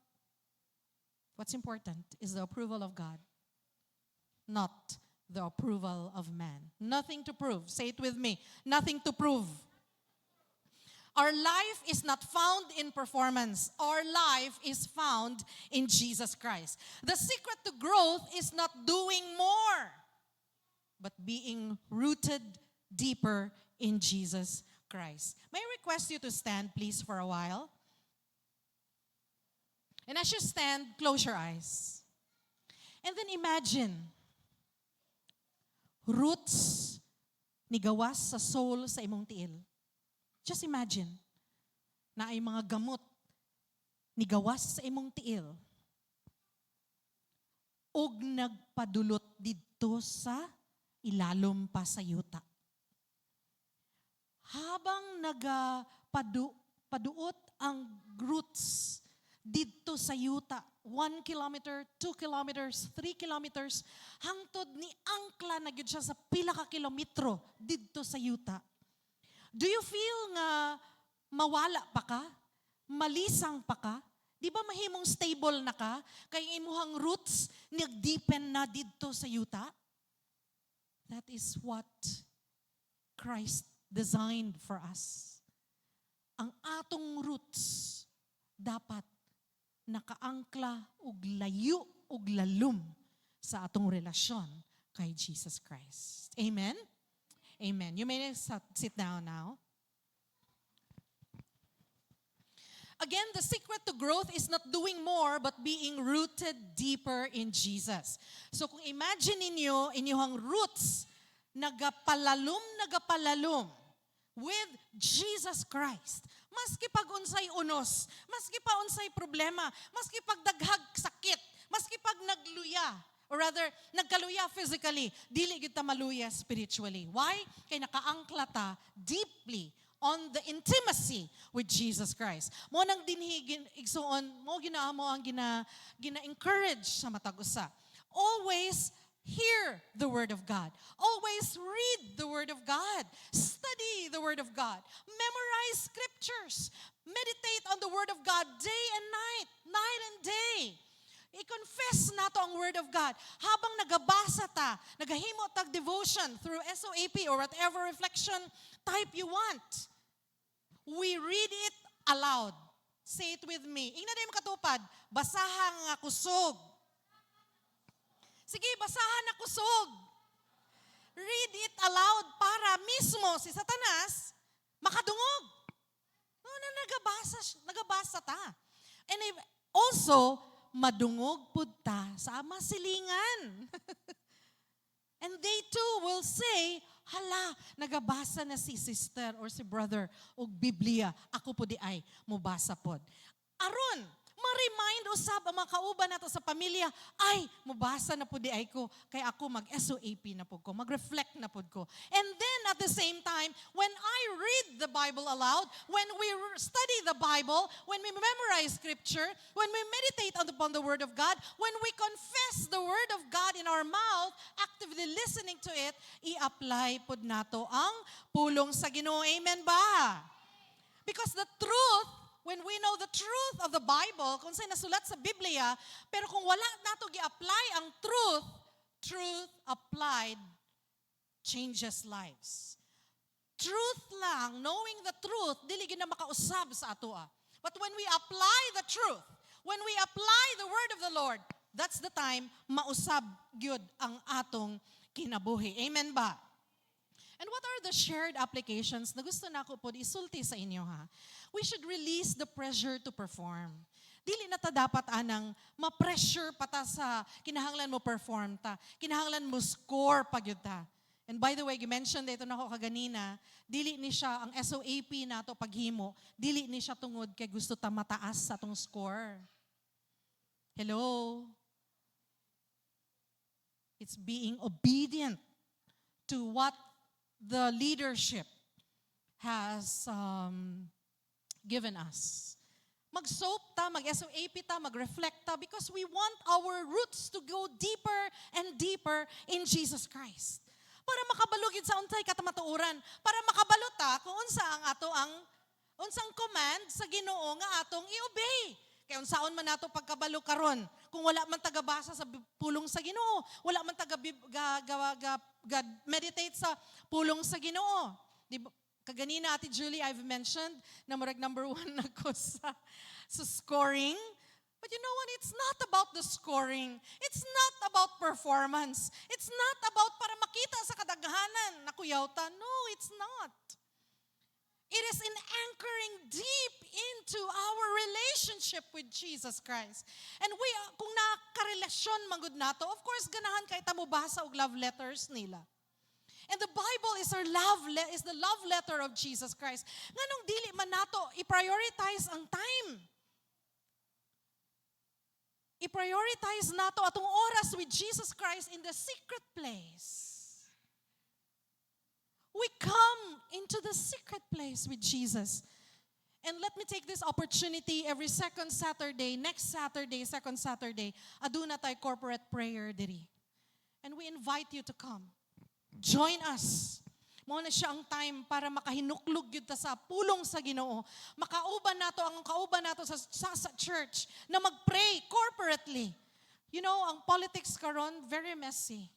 What's important is the approval of God, not the approval of man. Nothing to prove. Say it with me. Nothing to prove. Our life is not found in performance. Our life is found in Jesus Christ. The secret to growth is not doing more, but being rooted deeper in Jesus Christ. May I request you to stand, please, for a while? And as you stand, close your eyes. And then imagine, roots ni gawas sa soul sa imong tiil. Just imagine, na ay mga gamot ni gawas sa imong tiil. Og nagpadulot didto sa ilalom pa sa yuta. Habang paduot ang roots didto sa yuta, 1 kilometer, 2 kilometers, 3 kilometers, hangtod ni angkla na gyud siya sa pila ka kilometro didto sa yuta. Do you feel nga mawala pa ka? Malisang pa ka? Di ba mahimong stable na ka? Kay imuhang roots nag-deepen na didto sa yuta? That is what Christ designed for us. Ang atong roots dapat nakaangkla ug layo ug lalum sa atong relasyon kay Jesus Christ. Amen? Amen. You may sit down now. Again, the secret to growth is not doing more but being rooted deeper in Jesus. So kung imagine ninyo, inyong roots nagapalalom with Jesus Christ. Maski pag unsay unos, maski pa unsay problema, maski pag daghag sakit, maski pag nagluya, or rather, nagkaluya physically, dili gyud ta maluya spiritually. Why? Kay nakaangkla ta deeply on the intimacy with Jesus Christ. Mo nang dinhi igsuon, mo ginaamo ang gina-encourage sa matag usa. Always hear the Word of God. Always read the Word of God. Study the Word of God. Memorize scriptures. Meditate on the Word of God day and night, night and day. I-confess nato ang Word of God. Habang nagabasa ta, nagahimo tag devotion through SOAP or whatever reflection type you want. We read it aloud. Say it with me. Ingna na yung katupad, basahan nga kusog. Sige, basahan na kusog. Read it aloud para mismo si Satanas makadungog. No, na nagabasa ta. And also, madungog pud ta sa masilingan. And they too will say, hala, nagabasa na si sister or si brother og Biblia. Ako po di ay mubasa pod. Aron, ma-remind usab ang mga kauban nato sa pamilya, ay, mubasa na po di ay ko, kaya ako mag-SOAP na po ko, mag-reflect na po ko. And then at the same time, when I read the Bible aloud, when we study the Bible, when we memorize Scripture, when we meditate upon the Word of God, when we confess the Word of God in our mouth, actively listening to it, i-apply po nato ang pulong sa Ginoo. Amen ba? Because the truth, when we know the truth of the Bible, kung saan nasulat sa Biblia, pero kung wala nato gi-apply ang truth applied changes lives. Truth lang, knowing the truth, dili gyud na makausab sa atoa. But when we apply the truth, when we apply the word of the Lord, that's the time mausab gyud ang atong kinabuhi. Amen ba? And what are the shared applications na gusto na ko po isulti sa inyo ha? We should release the pressure to perform. Dili na ta dapat anang ma-pressure pa ta sa kinahanglan mo perform ta. Kinahanglan mo score pa gyud ta. And by the way, you-mentioned ito na ako kaganina, dili ni siya, ang SOAP na to paghimo, dili ni siya tungod kay gusto ta mataas sa atong score. Hello? It's being obedient to what the leadership has given us. Mag-soap ta, mag-SOAP ta, mag-reflect ta because we want our roots to go deeper and deeper in Jesus Christ. Para makabalugid sa unsay katamatuoran, para makabalo ta kung unsa ang unsang command sa Ginoo nga atong i-obey. Kaya unsaon man nato pagkabalo karon kung wala man tagabasa sa pulong sa Ginoo, wala man meditate sa pulong sa Ginoo. Di ba? Kaganina, Ate Julie, I've mentioned na murag number 1 na ko sa scoring. But you know what? It's not about the scoring. It's not about performance. It's not about para makita sa kadaghanan na kuyawta. No, it's not. It is in anchoring deep into our relationship with Jesus Christ. And we, kung nakarelasyon manggod nato, of course, ganahan kay ta mo basa og love letters nila. And the Bible is is the love letter of Jesus Christ. Nganong dili man nato i-prioritize ang time. I-prioritize nato atong oras with Jesus Christ in the secret place. We come into the secret place with Jesus. And let me take this opportunity every second Saturday, next Saturday, second Saturday, aduna tay corporate prayer diri. And we invite you to come. Join us. Mao na siya ang time para makahinuklog gyud ta sa pulong sa Ginoo. Makauban nato ang kauban nato sa church na magpray corporately. You know, ang politics karon very messy.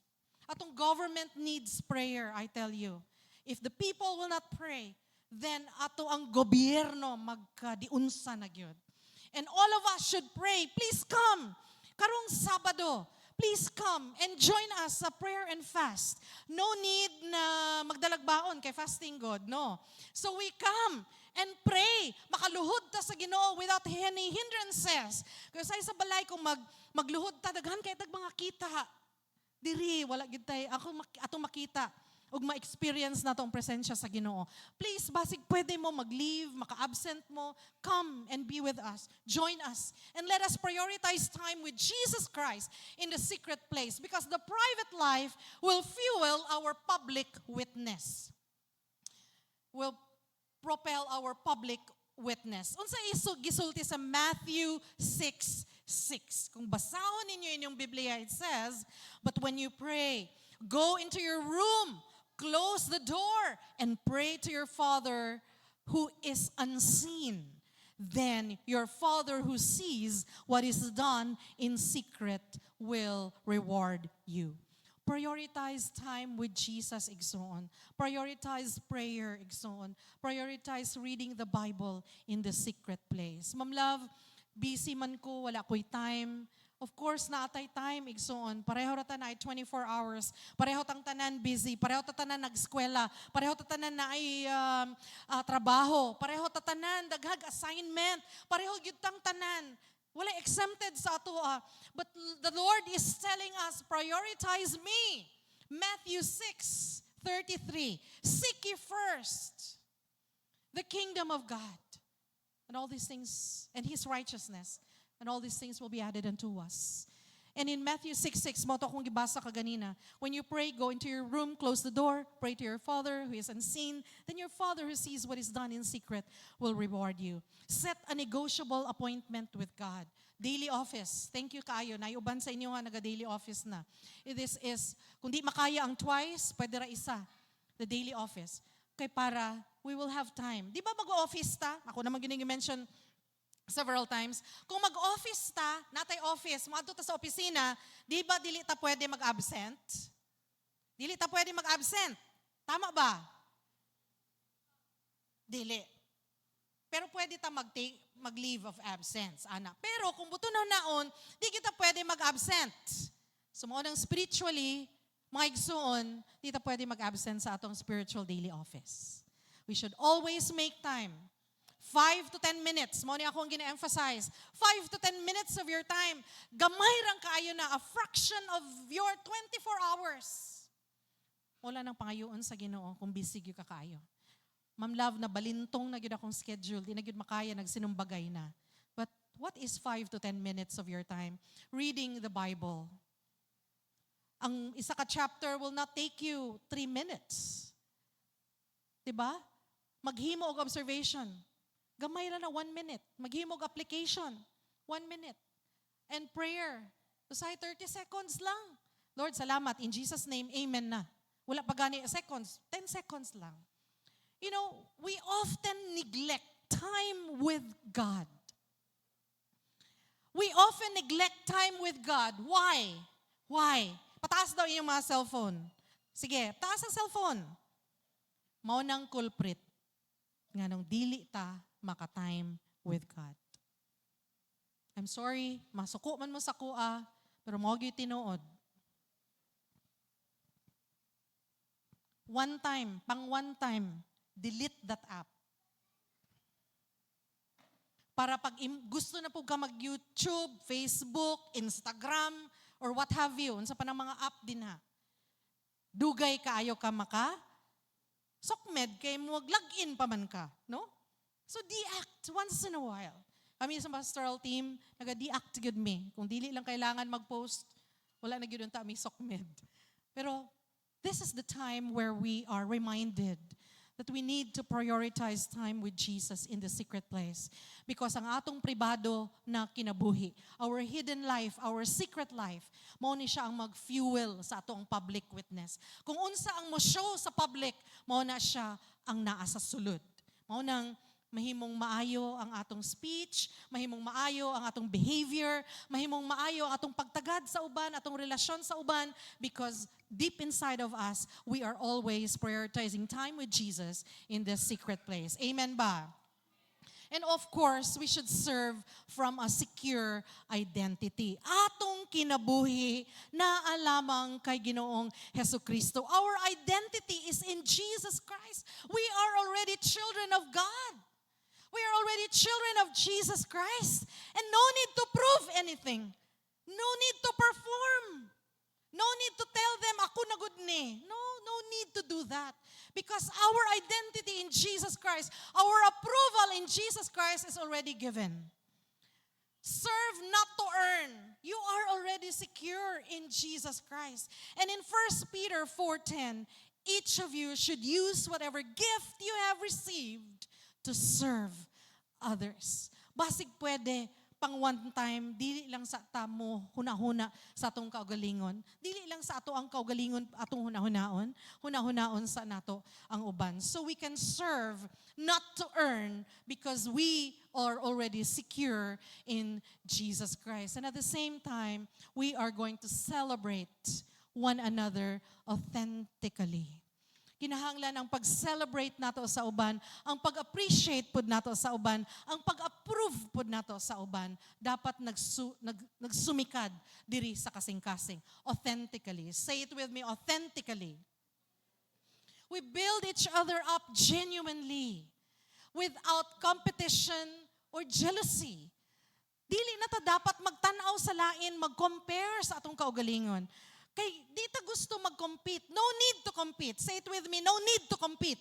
Atong government needs prayer, I tell you. If the people will not pray, then ato ang gobyerno magkadiunsa na gyud. And all of us should pray. Please come. Karong Sabado, please come and join us sa prayer and fast. No need na magdalagbaon kay fasting God, no. So we come and pray. Makaluhod ta sa Ginoo without any hindrances. Kasi sa balay kung magluhod ta, daghan kay tag mga kita. Diri, wala gid tay atong makita ug ma-experience nato ang presensya sa Ginoo. Please, basig pwede mo mag-leave, maka-absent mo, come and be with us. Join us. And let us prioritize time with Jesus Christ in the secret place because the private life will fuel our public witness. Will propel our public witness. Unsa gisulti sa Matthew 6:6. Kung basahon ninyo inyong Biblia, it says, "But when you pray, go into your room, close the door, and pray to your Father who is unseen. Then your Father who sees what is done in secret will reward you." Prioritize time with Jesus, igsoon. Prioritize prayer, igsoon. Prioritize reading the Bible in the secret place. Ma'am Love, busy man ko, wala ko'y time. Of course, naatay time, igsoon. Pareho ra tanan ay 24 hours. Pareho tang tanan busy. Pareho ta tanan nag-eskwela. Pareho ta tanan na ay trabaho. Pareho ta tanan daghag assignment. Pareho gyud tang tanan. Wala exempted sa ato. But the Lord is telling us, prioritize me. Matthew 6:33. Seek ye first the kingdom of God. And all these things, and His righteousness. And all these things will be added unto us. And in Matthew 6:6, mo to akong gibasa kaganina, when you pray, go into your room, close the door, pray to your Father who is unseen, then your Father who sees what is done in secret will reward you. Set a negotiable appointment with God. Daily office. Thank you kaayo. Naiuban sa inyo nga naga-daily office na. This is, kung di makaya ang twice, pwede ra isa. The daily office. Kay para we will have time. Di ba mag-office ta? Ako naman gining-mention several times. Kung mag-office ta, natay office, maadto ta sa opisina, di ba dili ta pwede mag-absent? Dili ta pwede mag-absent. Tama ba? Dili. Pero pwede ta mag-leave of absence, ana. Pero kung buto na naon, di kita pwede mag-absent. So mo nang spiritually, mga igsoon, di ta pwede mag-absent sa atong spiritual daily office. We should always make time. 5 to 10 minutes. Mo ni akong gina-emphasize. 5 to 10 minutes of your time. Gamay rang kaayo na, a fraction of your 24 hours. Wala nang pangayoon sa Ginoo kung busy gyud ka kaayo. Ma'am Love, na balintong na gyud akong schedule, di na gyud makaya, nagsinumbagay na. But what is 5 to 10 minutes of your time? Reading the Bible. Ang isa ka chapter will not take you 3 minutes. Diba? Maghimo og observation. Gamay ra na 1 minute. Maghimo og application. 1 minute. And prayer. Usay 30 seconds lang. Lord, salamat. In Jesus' name, amen na. Wala pa gani seconds. 10 seconds lang. You know, we often neglect time with God. We often neglect time with God. Why? Why? Pataas daw yung mga cellphone. Sige, taas ang cellphone. Mao nang culprit. Nga nung dili ta maka-time with God. I'm sorry, masuko man mo sa kuha, pero mao gyud tinuod. One time, delete that app. Para pag gusto na po ka mag-YouTube, Facebook, Instagram, or what have you, unsa pa ng mga app din ha. Dugay kaayo ka maka, sokmed kay mo login pa man ka, no? So deact once in a while. Kami sa pastoral team, naga-deact gyud me. Kung dili lang kailangan mag-post, wala na gyud unta mi sokmed. Pero this is the time where we are reminded that we need to prioritize time with Jesus in the secret place. Because ang atong pribado na kinabuhi, our hidden life, our secret life, mao ni siya ang mag-fuel sa atong public witness. Kung unsa ang mo-show sa public, mao na siya ang naa sa sulod. Mao nang mahimong maayo ang atong speech, mahimong maayo ang atong behavior, mahimong maayo ang atong pagtagad sa uban, atong relasyon sa uban, because deep inside of us, we are always prioritizing time with Jesus in this secret place. Amen ba? And of course, we should serve from a secure identity. Atong kinabuhi na alamang kay Ginoong Hesukristo. Our identity is in Jesus Christ. We are already children of God. We are already children of Jesus Christ. And no need to prove anything. No need to perform. No need to tell them, ako na good ni. No need to do that. Because our identity in Jesus Christ, our approval in Jesus Christ is already given. Serve not to earn. You are already secure in Jesus Christ. And in 1 Peter 4:10, each of you should use whatever gift you have received to serve others. Basig pwede pang one time, dili lang sa tamo, hunahuna sa atong kaugalingon. Dili lang sa ato ang kaugalingon, atong hunahunaon. Hunahunaon sa nato ang uban. So we can serve not to earn because we are already secure in Jesus Christ. And at the same time, we are going to celebrate one another authentically. kinahanglan ang pag-celebrate nato sa uban, ang pag-appreciate pud nato sa uban, ang pag-approve pud nato sa uban, dapat nagsumikad diri sa kasing-kasing. Authentically. Say it with me, authentically. We build each other up genuinely, without competition or jealousy. Dili na ta dapat magtanaw sa lain, mag-compare sa atong kaugalingon. Kay di ta gusto mag-compete. No need to compete. Say it with me, no need to compete.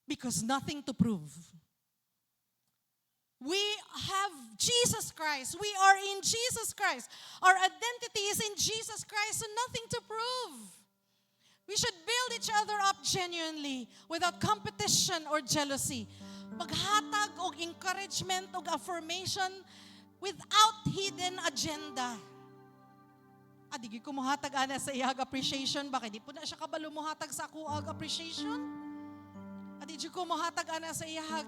Because nothing to prove. We have Jesus Christ. We are in Jesus Christ. Our identity is in Jesus Christ, so nothing to prove. We should build each other up genuinely without competition or jealousy. Maghatag og encouragement og affirmation without hidden agenda. Adigi ko mohatag ana sa iyag appreciation, bakit di po na siya kabalo mohatag sa ako ag appreciation? Adigi ko mohatag ana sa iyag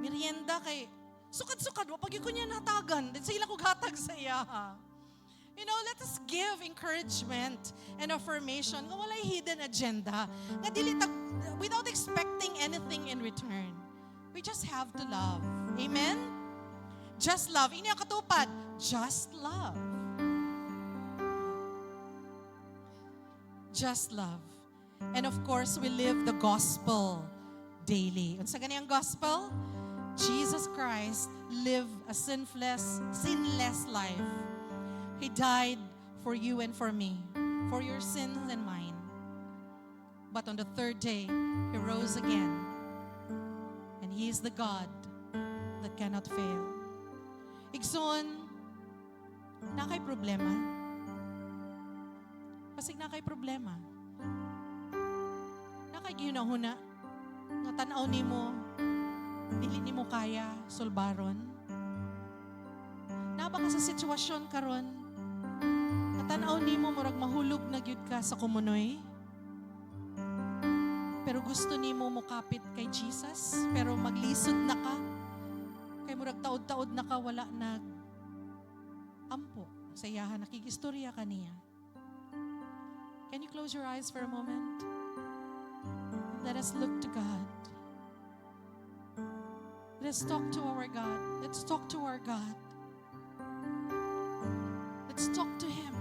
merienda kay sukad-sukad wa pag ko niya natagan, din sila kog hatag sa iya. You know, let us give encouragement and affirmation nga walay hidden agenda. Nga dili without expecting anything in return. We just have to love. Amen? Just love. Ini ang katupad. Just love. Just love. And of course, we live the gospel daily. Unsa gani ang gospel? Jesus Christ lived a sinless life. He died for you and for me, for your sins and mine. But on the third day, He rose again. And He is the God that cannot fail. Igsoon, nakay problema. Pasig nakay problema. Nakay ginahuna, nga tanaw nimo, dili nimo kaya sulbaron. Naba ka sa sitwasyon karon, nga tanaw nimo murag mahulog na gyud ka sa kumunoy. Pero gusto nimo mokapit kay Jesus, pero maglisod na ka. Kay murag taod-taod na ka wala nag ampo sa iyahan, nakikistorya ka niya. Can you close your eyes for a moment? Let us look to God. Let's talk to our God. Let's talk to our God. Let's talk to Him.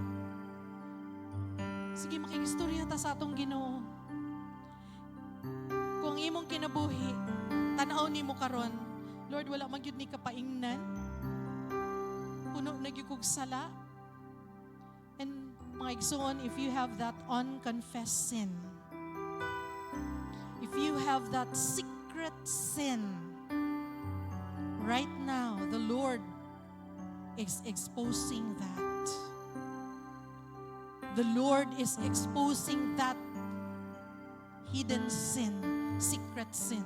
Sige, makikistorya ta sa atong Ginoo. Kung imong kinabuhi, tanaw nimo karon, Lord, wala magyud ni kapaingnan. Puno na gyud kog sala. And mga igsoon, if you have that unconfessed sin, if you have that secret sin, right now, the Lord is exposing that. The Lord is exposing that hidden sin, secret sin,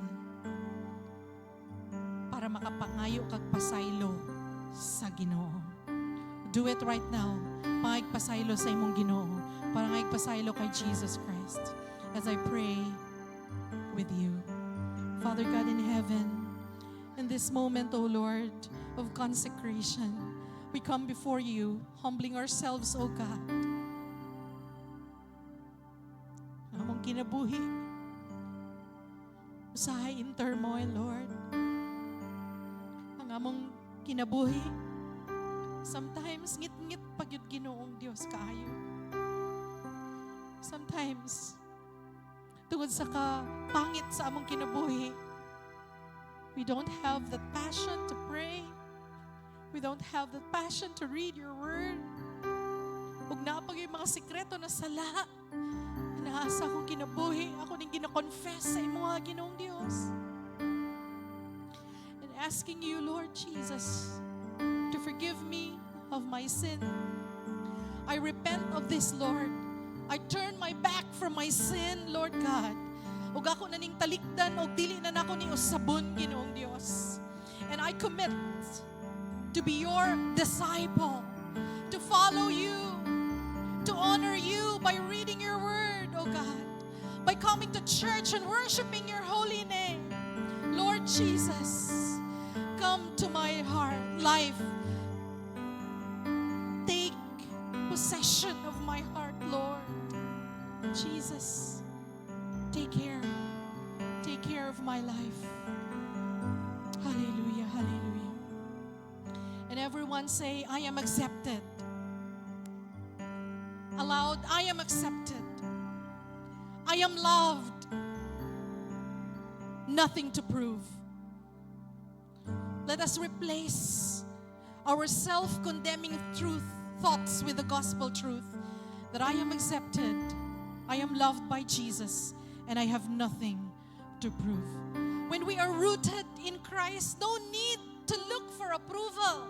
para makapangayo kag pasaylo sa Ginoo. Do it right now. Pangagpasaylo sa imong Ginoo. Para ngagpasaylo kay Jesus Christ. As I pray with you. Father God in heaven, in this moment, O Lord, of consecration, we come before you, humbling ourselves, O God. Among kinabuhi, usahay in turmoil, Lord. Ang among kinabuhi, sometimes ngit-ngit pagyud Ginoong Dios kaayo. Sometimes, tungod sa pangit sa among kinabuhi, we don't have the passion to pray. We don't have the passion to read your word. Ug napag yung mga sikreto na sala. Naasa akong kinabuhi, ako ning gina-confess sa imo nga Ginoong Dios. And asking you, Lord Jesus, to forgive me of my sin. I repent of this, Lord. I turn my back from my sin, Lord God. Ug ako na ning talikdan og dili na nako ni usabon, Ginoong Dios. And I commit to be your disciple, to follow you, to honor you by reading your word, oh God, by coming to church and worshiping your holy name. Lord Jesus, come to my heart, life. Take possession of my heart, Lord. my life. Hallelujah, hallelujah. And everyone say, I am accepted. Aloud, I am accepted. I am loved. Nothing to prove. Let us replace our self-condemning thoughts with the gospel truth that I am accepted, I am loved by Jesus, and I have nothing to prove. When we are rooted in Christ, no need to look for approval,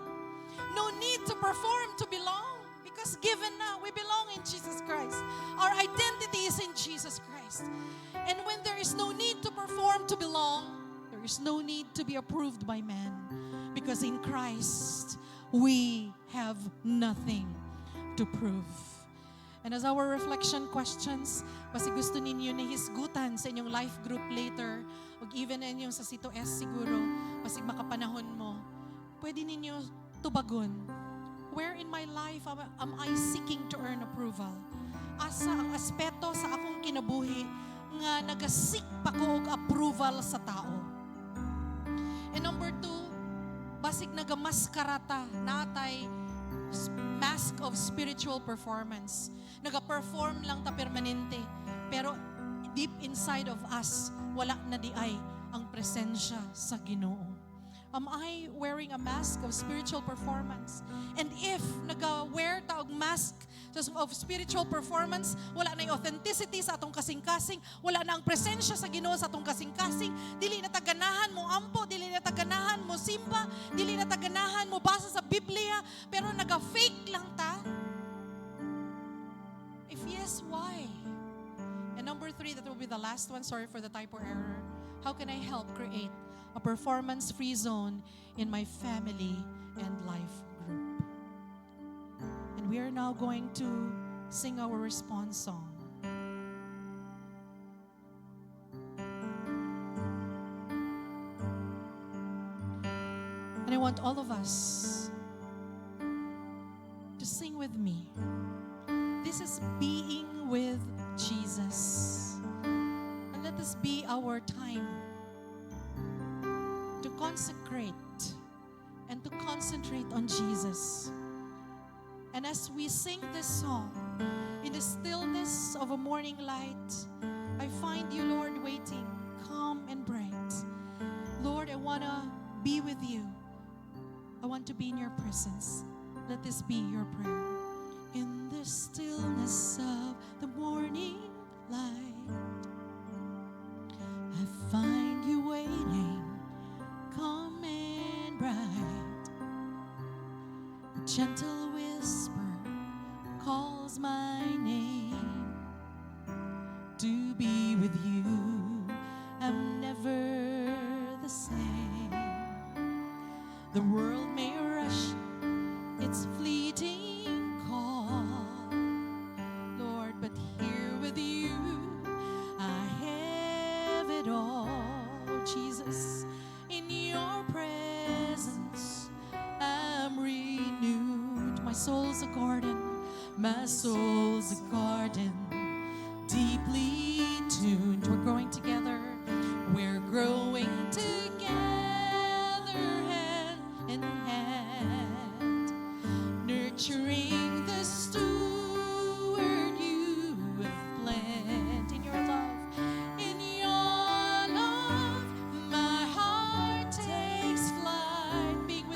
no need to perform to belong, because given now, we belong in Jesus Christ. Our identity is in Jesus Christ. And when there is no need to perform to belong, there is no need to be approved by man, because in Christ, we have nothing to prove. And as our reflection questions, basi gusto ninyo na hisgutan sa inyong life group later, o even inyong sa Sito S siguro, basi makapanahon mo, pwede ninyo tubagon. Where in my life am I seeking to earn approval? Asa ang aspeto sa akong kinabuhi nga nagasik pa ko og approval sa tao. And number 2, basig nagamaskarata natay mask of spiritual performance. Naga-perform lang ta permanente, pero deep inside of us, wala na di ay ang presensya sa Ginoo. Am I wearing a mask of spiritual performance? And if naga-wear ta og mask of spiritual performance, wala na yung authenticity sa atong kasing-kasing, wala na ang presensya sa Ginoo sa atong kasing-kasing, dili na taganahan mo ampo, dili na taganahan mo simba, dili na taganahan mo basa sa Biblia, pero naga-fake lang ta. If yes, why? And number 3, that will be the last one, sorry for the typo error. How can I help create a performance-free zone in my family and life group? And we are now going to sing our response song. And I want all of us to sing with me. This is being with Jesus. And let this be our time to consecrate and to concentrate on Jesus. And as we sing this song, in the stillness of a morning light, I find you, Lord, waiting, calm and bright. Lord, I want to be with you. I want to be in your presence. Let this be your prayer. In the stillness of the morning light, I find you waiting, calm and bright. A gentle whisper calls my name. To be with you, I'm never the same. The world may rush its fleeting call, Lord, but here with you, I have it all. Jesus, in your presence, I'm renewed. My soul's a garden, my soul's a garden, deeply tuned. We're growing together, we're growing together, hand in hand, nurturing the steward you have planted. In your love, my heart takes flight. Being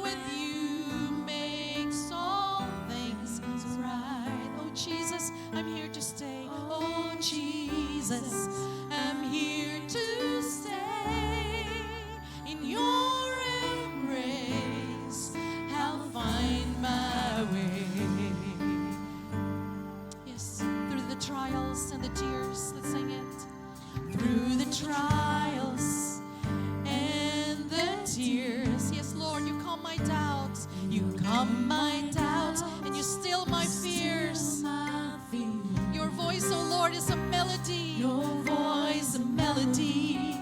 with you makes all things right. Oh Jesus, I'm here to stay. Oh Jesus, I'm here to stay. In your embrace, I'll find my way. Yes, through the trials and the tears, let's sing it. Through the trials and the tears, yes, Lord, you calm my doubts, you calm my doubts, and you still my fears. Your voice, oh Lord, is a melody. Your voice, a melody,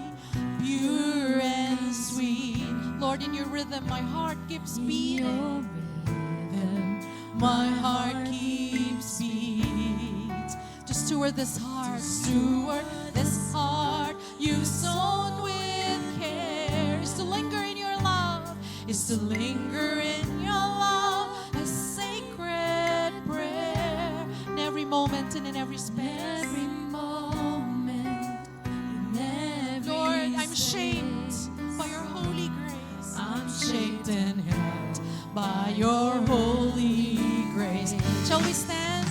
pure and sweet. Lord, in your rhythm, my heart keeps beating. My heart keeps beat. To steward this heart is to linger in your love, a sacred prayer. In every moment and in every space. Every moment, in every Lord, I'm space. shaped by your holy grace. I'm shaped and held by your holy grace. Shall we stand?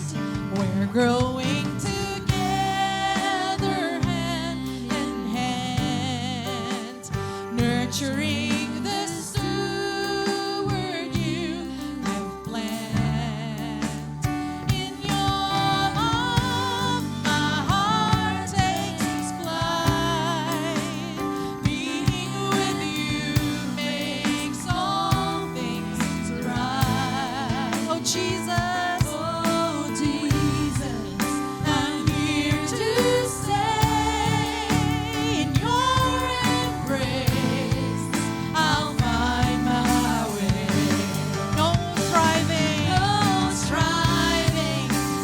We're growing together, hand in hand, nurturing the steward you have planned. In your love, my heart takes flight. Being with you makes all things right. Oh Jesus, I'm here to stay. In your embrace, I'll find my way. No striving,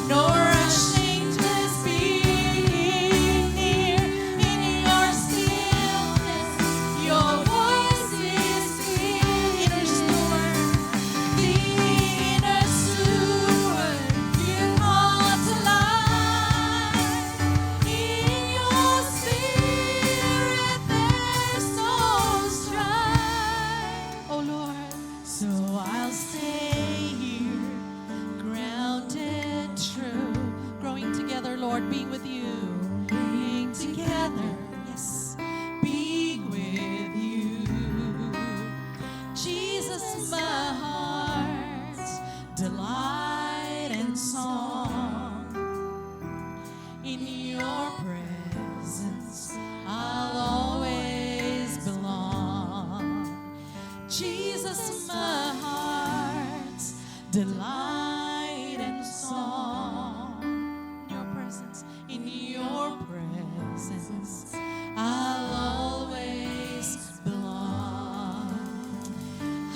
no rushing to speak near. In your stillness, your voice is clear. Inner steward, the inner steward, you call to life. In your spirit, there's no strife. Oh Lord, so I'll stay here, grounded true, growing together, Lord, being with you, being together, yes, being with you. Jesus, my heart's delight and song. In your presence, I'll always belong. Jesus, my heart's delight and song. In your presence, I'll always belong.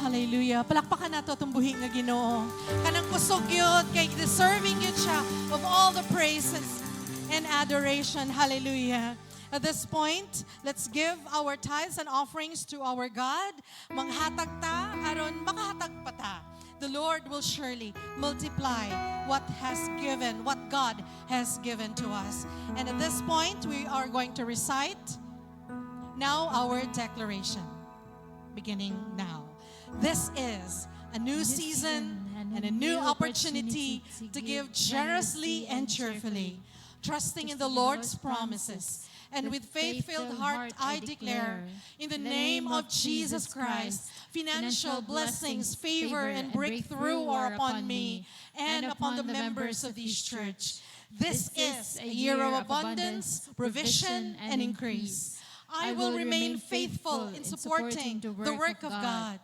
Hallelujah. Palakpakan nato itong buhing nga Ginoo. Kanang kusog yun, kay deserving yun siya of all the praises and adoration. Hallelujah. At this point, let's give our tithes and offerings to our God. Manghatag ta, aron makahatag pa ta. The Lord will surely multiply what God has given to us. And at this point, we are going to recite now our declaration, beginning now. This is a new season and a new opportunity to give generously and cheerfully, trusting in the Lord's promises. And with faith-filled heart, I declare, in the name of Jesus Christ, financial blessings, favor, and breakthrough are upon me and upon the members of this church. This is a year of abundance, provision, and increase. I will remain faithful in supporting the work of God.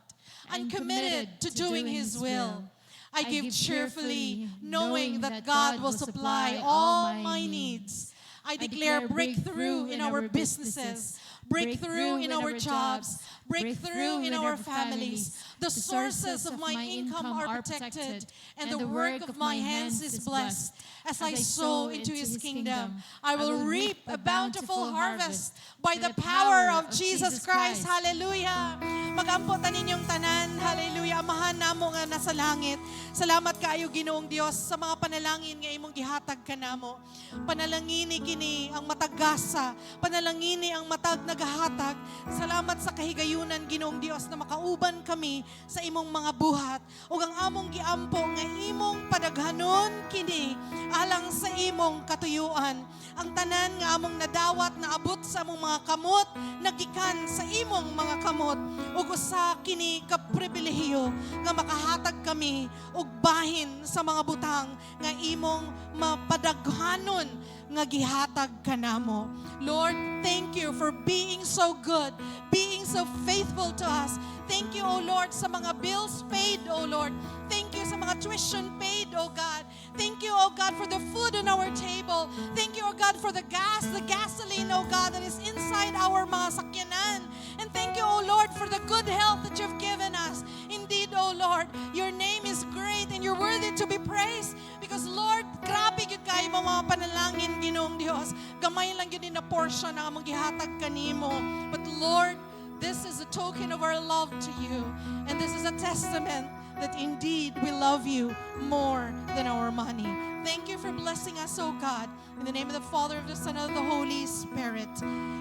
I'm committed to doing His will. I give cheerfully, knowing that God will supply all my needs. I declare breakthrough in our businesses, breakthrough in our jobs, breakthrough in our families. The sources of my income are protected, and the work of my hands is blessed. As I sow into His kingdom, I will reap a bountiful harvest by the power of Jesus Christ. Hallelujah! Mag-amputan ninyong tanan. Hallelujah! Amahan namo nga nasa langit. Salamat kaayo Ginoong Dios sa mga panalangin nga imong gihatag kanamo. Panalangini kini ang matagasa, panalangini ang matag nagahatag. Salamat sa kahigayunan Ginoong Dios na makauban kami sa imong mga buhat ug ang among giampo nga imong padaghanon kini alang sa imong katuyuan. Ang tanan nga among nadawat na abot sa among mga kamot nagikan sa imong mga kamot ug usa kini ka pribilehiyo nga makahatag kami og bahin sa mga butang nga imong mapadaghanon nga gihatag kanamo. Lord, thank you for being so good, being so faithful to us. Thank you, O Lord, sa mga bills paid, O Lord. Thank you sa mga tuition paid, O God. Thank you, O God, for the food on our table. Thank you, O God, for the gasoline, O God, that is inside our mga sakyanan. And thank you, O Lord, for the good health that you've given us. Indeed, O Lord, your name is great and you're worthy to be praised. Because, Lord, grabe yun kayo mga panalangin, Ginoong Diyos. Gamay lang yun na portion na among gihatag kanimo. But, Lord, this is a token of our love to you. And this is a testament that indeed we love you more than our money. Thank you for blessing us, oh God. In the name of the Father, of the Son, and of the Holy Spirit.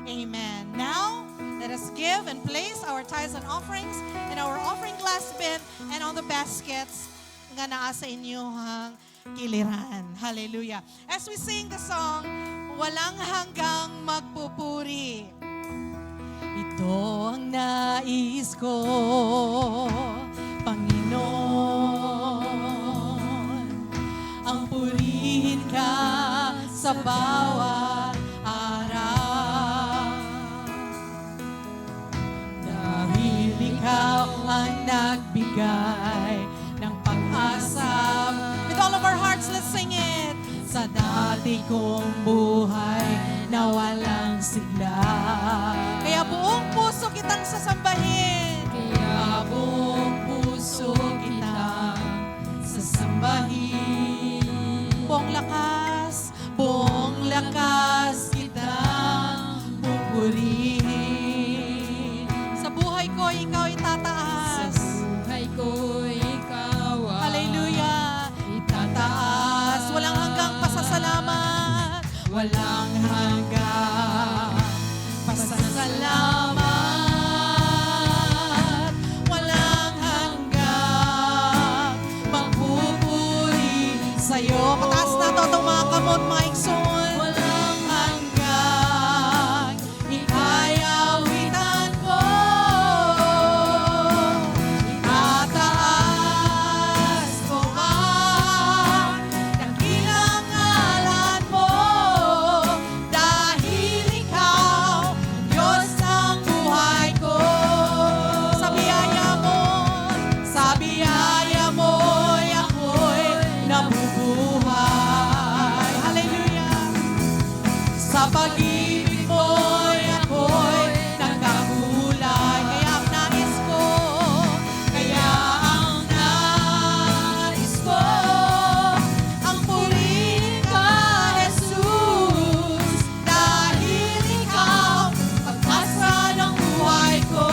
Amen. Now, let us give and place our tithes and offerings in our offering glass bin and on the baskets nga naa sa inyong kiliran. Hallelujah. As we sing the song, Walang Hanggang Magpupuri. Ito ang nais ko, Panginoon, ang purihin ka sa bawat araw. Dahil ikaw ang nagbigay ng pag-asa. With all of our hearts, let's sing it. Sa dati kong buhay na walang sigla. Kaya buong puso kitang sasambahin. Kaya buong puso kitang sasambahin. Buong lakas kitang pupurihin. Sa buhay ko, ikaw itataas. Sa buhay ko, ikaw hallelujah, itataas. Walang hanggang pasasalamat. Walang hanggang pasasalamat. Walang hanggang magpupuri sa'yo. Pataas na to itong mga kamot, mga ikson. Walang hanggang ika'y awitan ko. Itataas ko ang dakilang ngalan mo. Dahil ikaw, Diyos ng buhay ko. Sa biyaya mo'y ako'y nabubuhay. Hallelujah. Sa pag-ibig mo'y ako'y nagkakulay. Kaya ang nais ko, ang purihin ka, Jesus. Dahil ikaw, pag-asa ng buhay ko.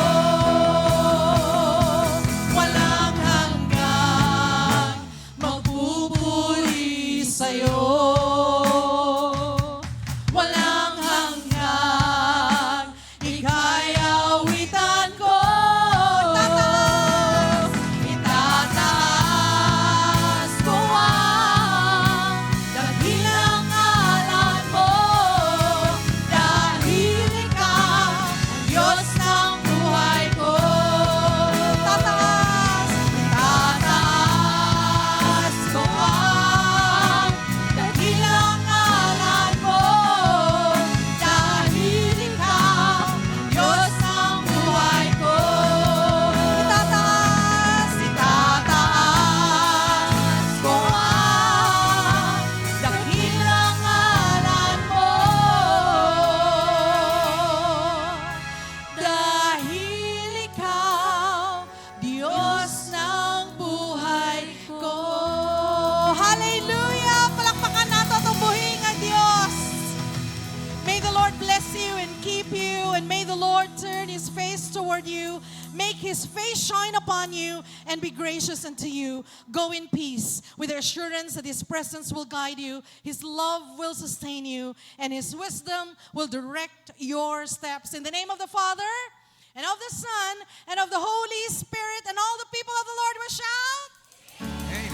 Walang hanggang magpupuri sa'yo. Walang hanggang ika'y awitan ko. Itataas ko ang dakilang ngalan mo. Dahil ikaw ang Diyos ng buhay ko. Itataas ko ang dakilang ngalan mo. Dahil ikaw ang Diyos ng buhay ko. Itataas ko ang dakilang ngalan mo. Dahil ikaw, Diyos ng buhay ko. Hallelujah! Palakpakan nato itong buhay ng Diyos. May the Lord bless you and keep you, and may the Lord turn His face toward you, make His face shine upon you, and be gracious unto you. Go in peace, with the assurance that His presence will guide you, His love will sustain you, and His wisdom will direct your steps. In the name of the Father, and of the Son, and of the Holy Spirit, and all the people of the Lord will shout,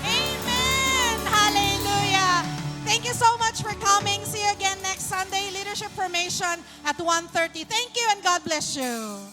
Amen. Hallelujah. Thank you so much for coming. See you again next Sunday, Leadership Formation at 1:30. Thank you and God bless you.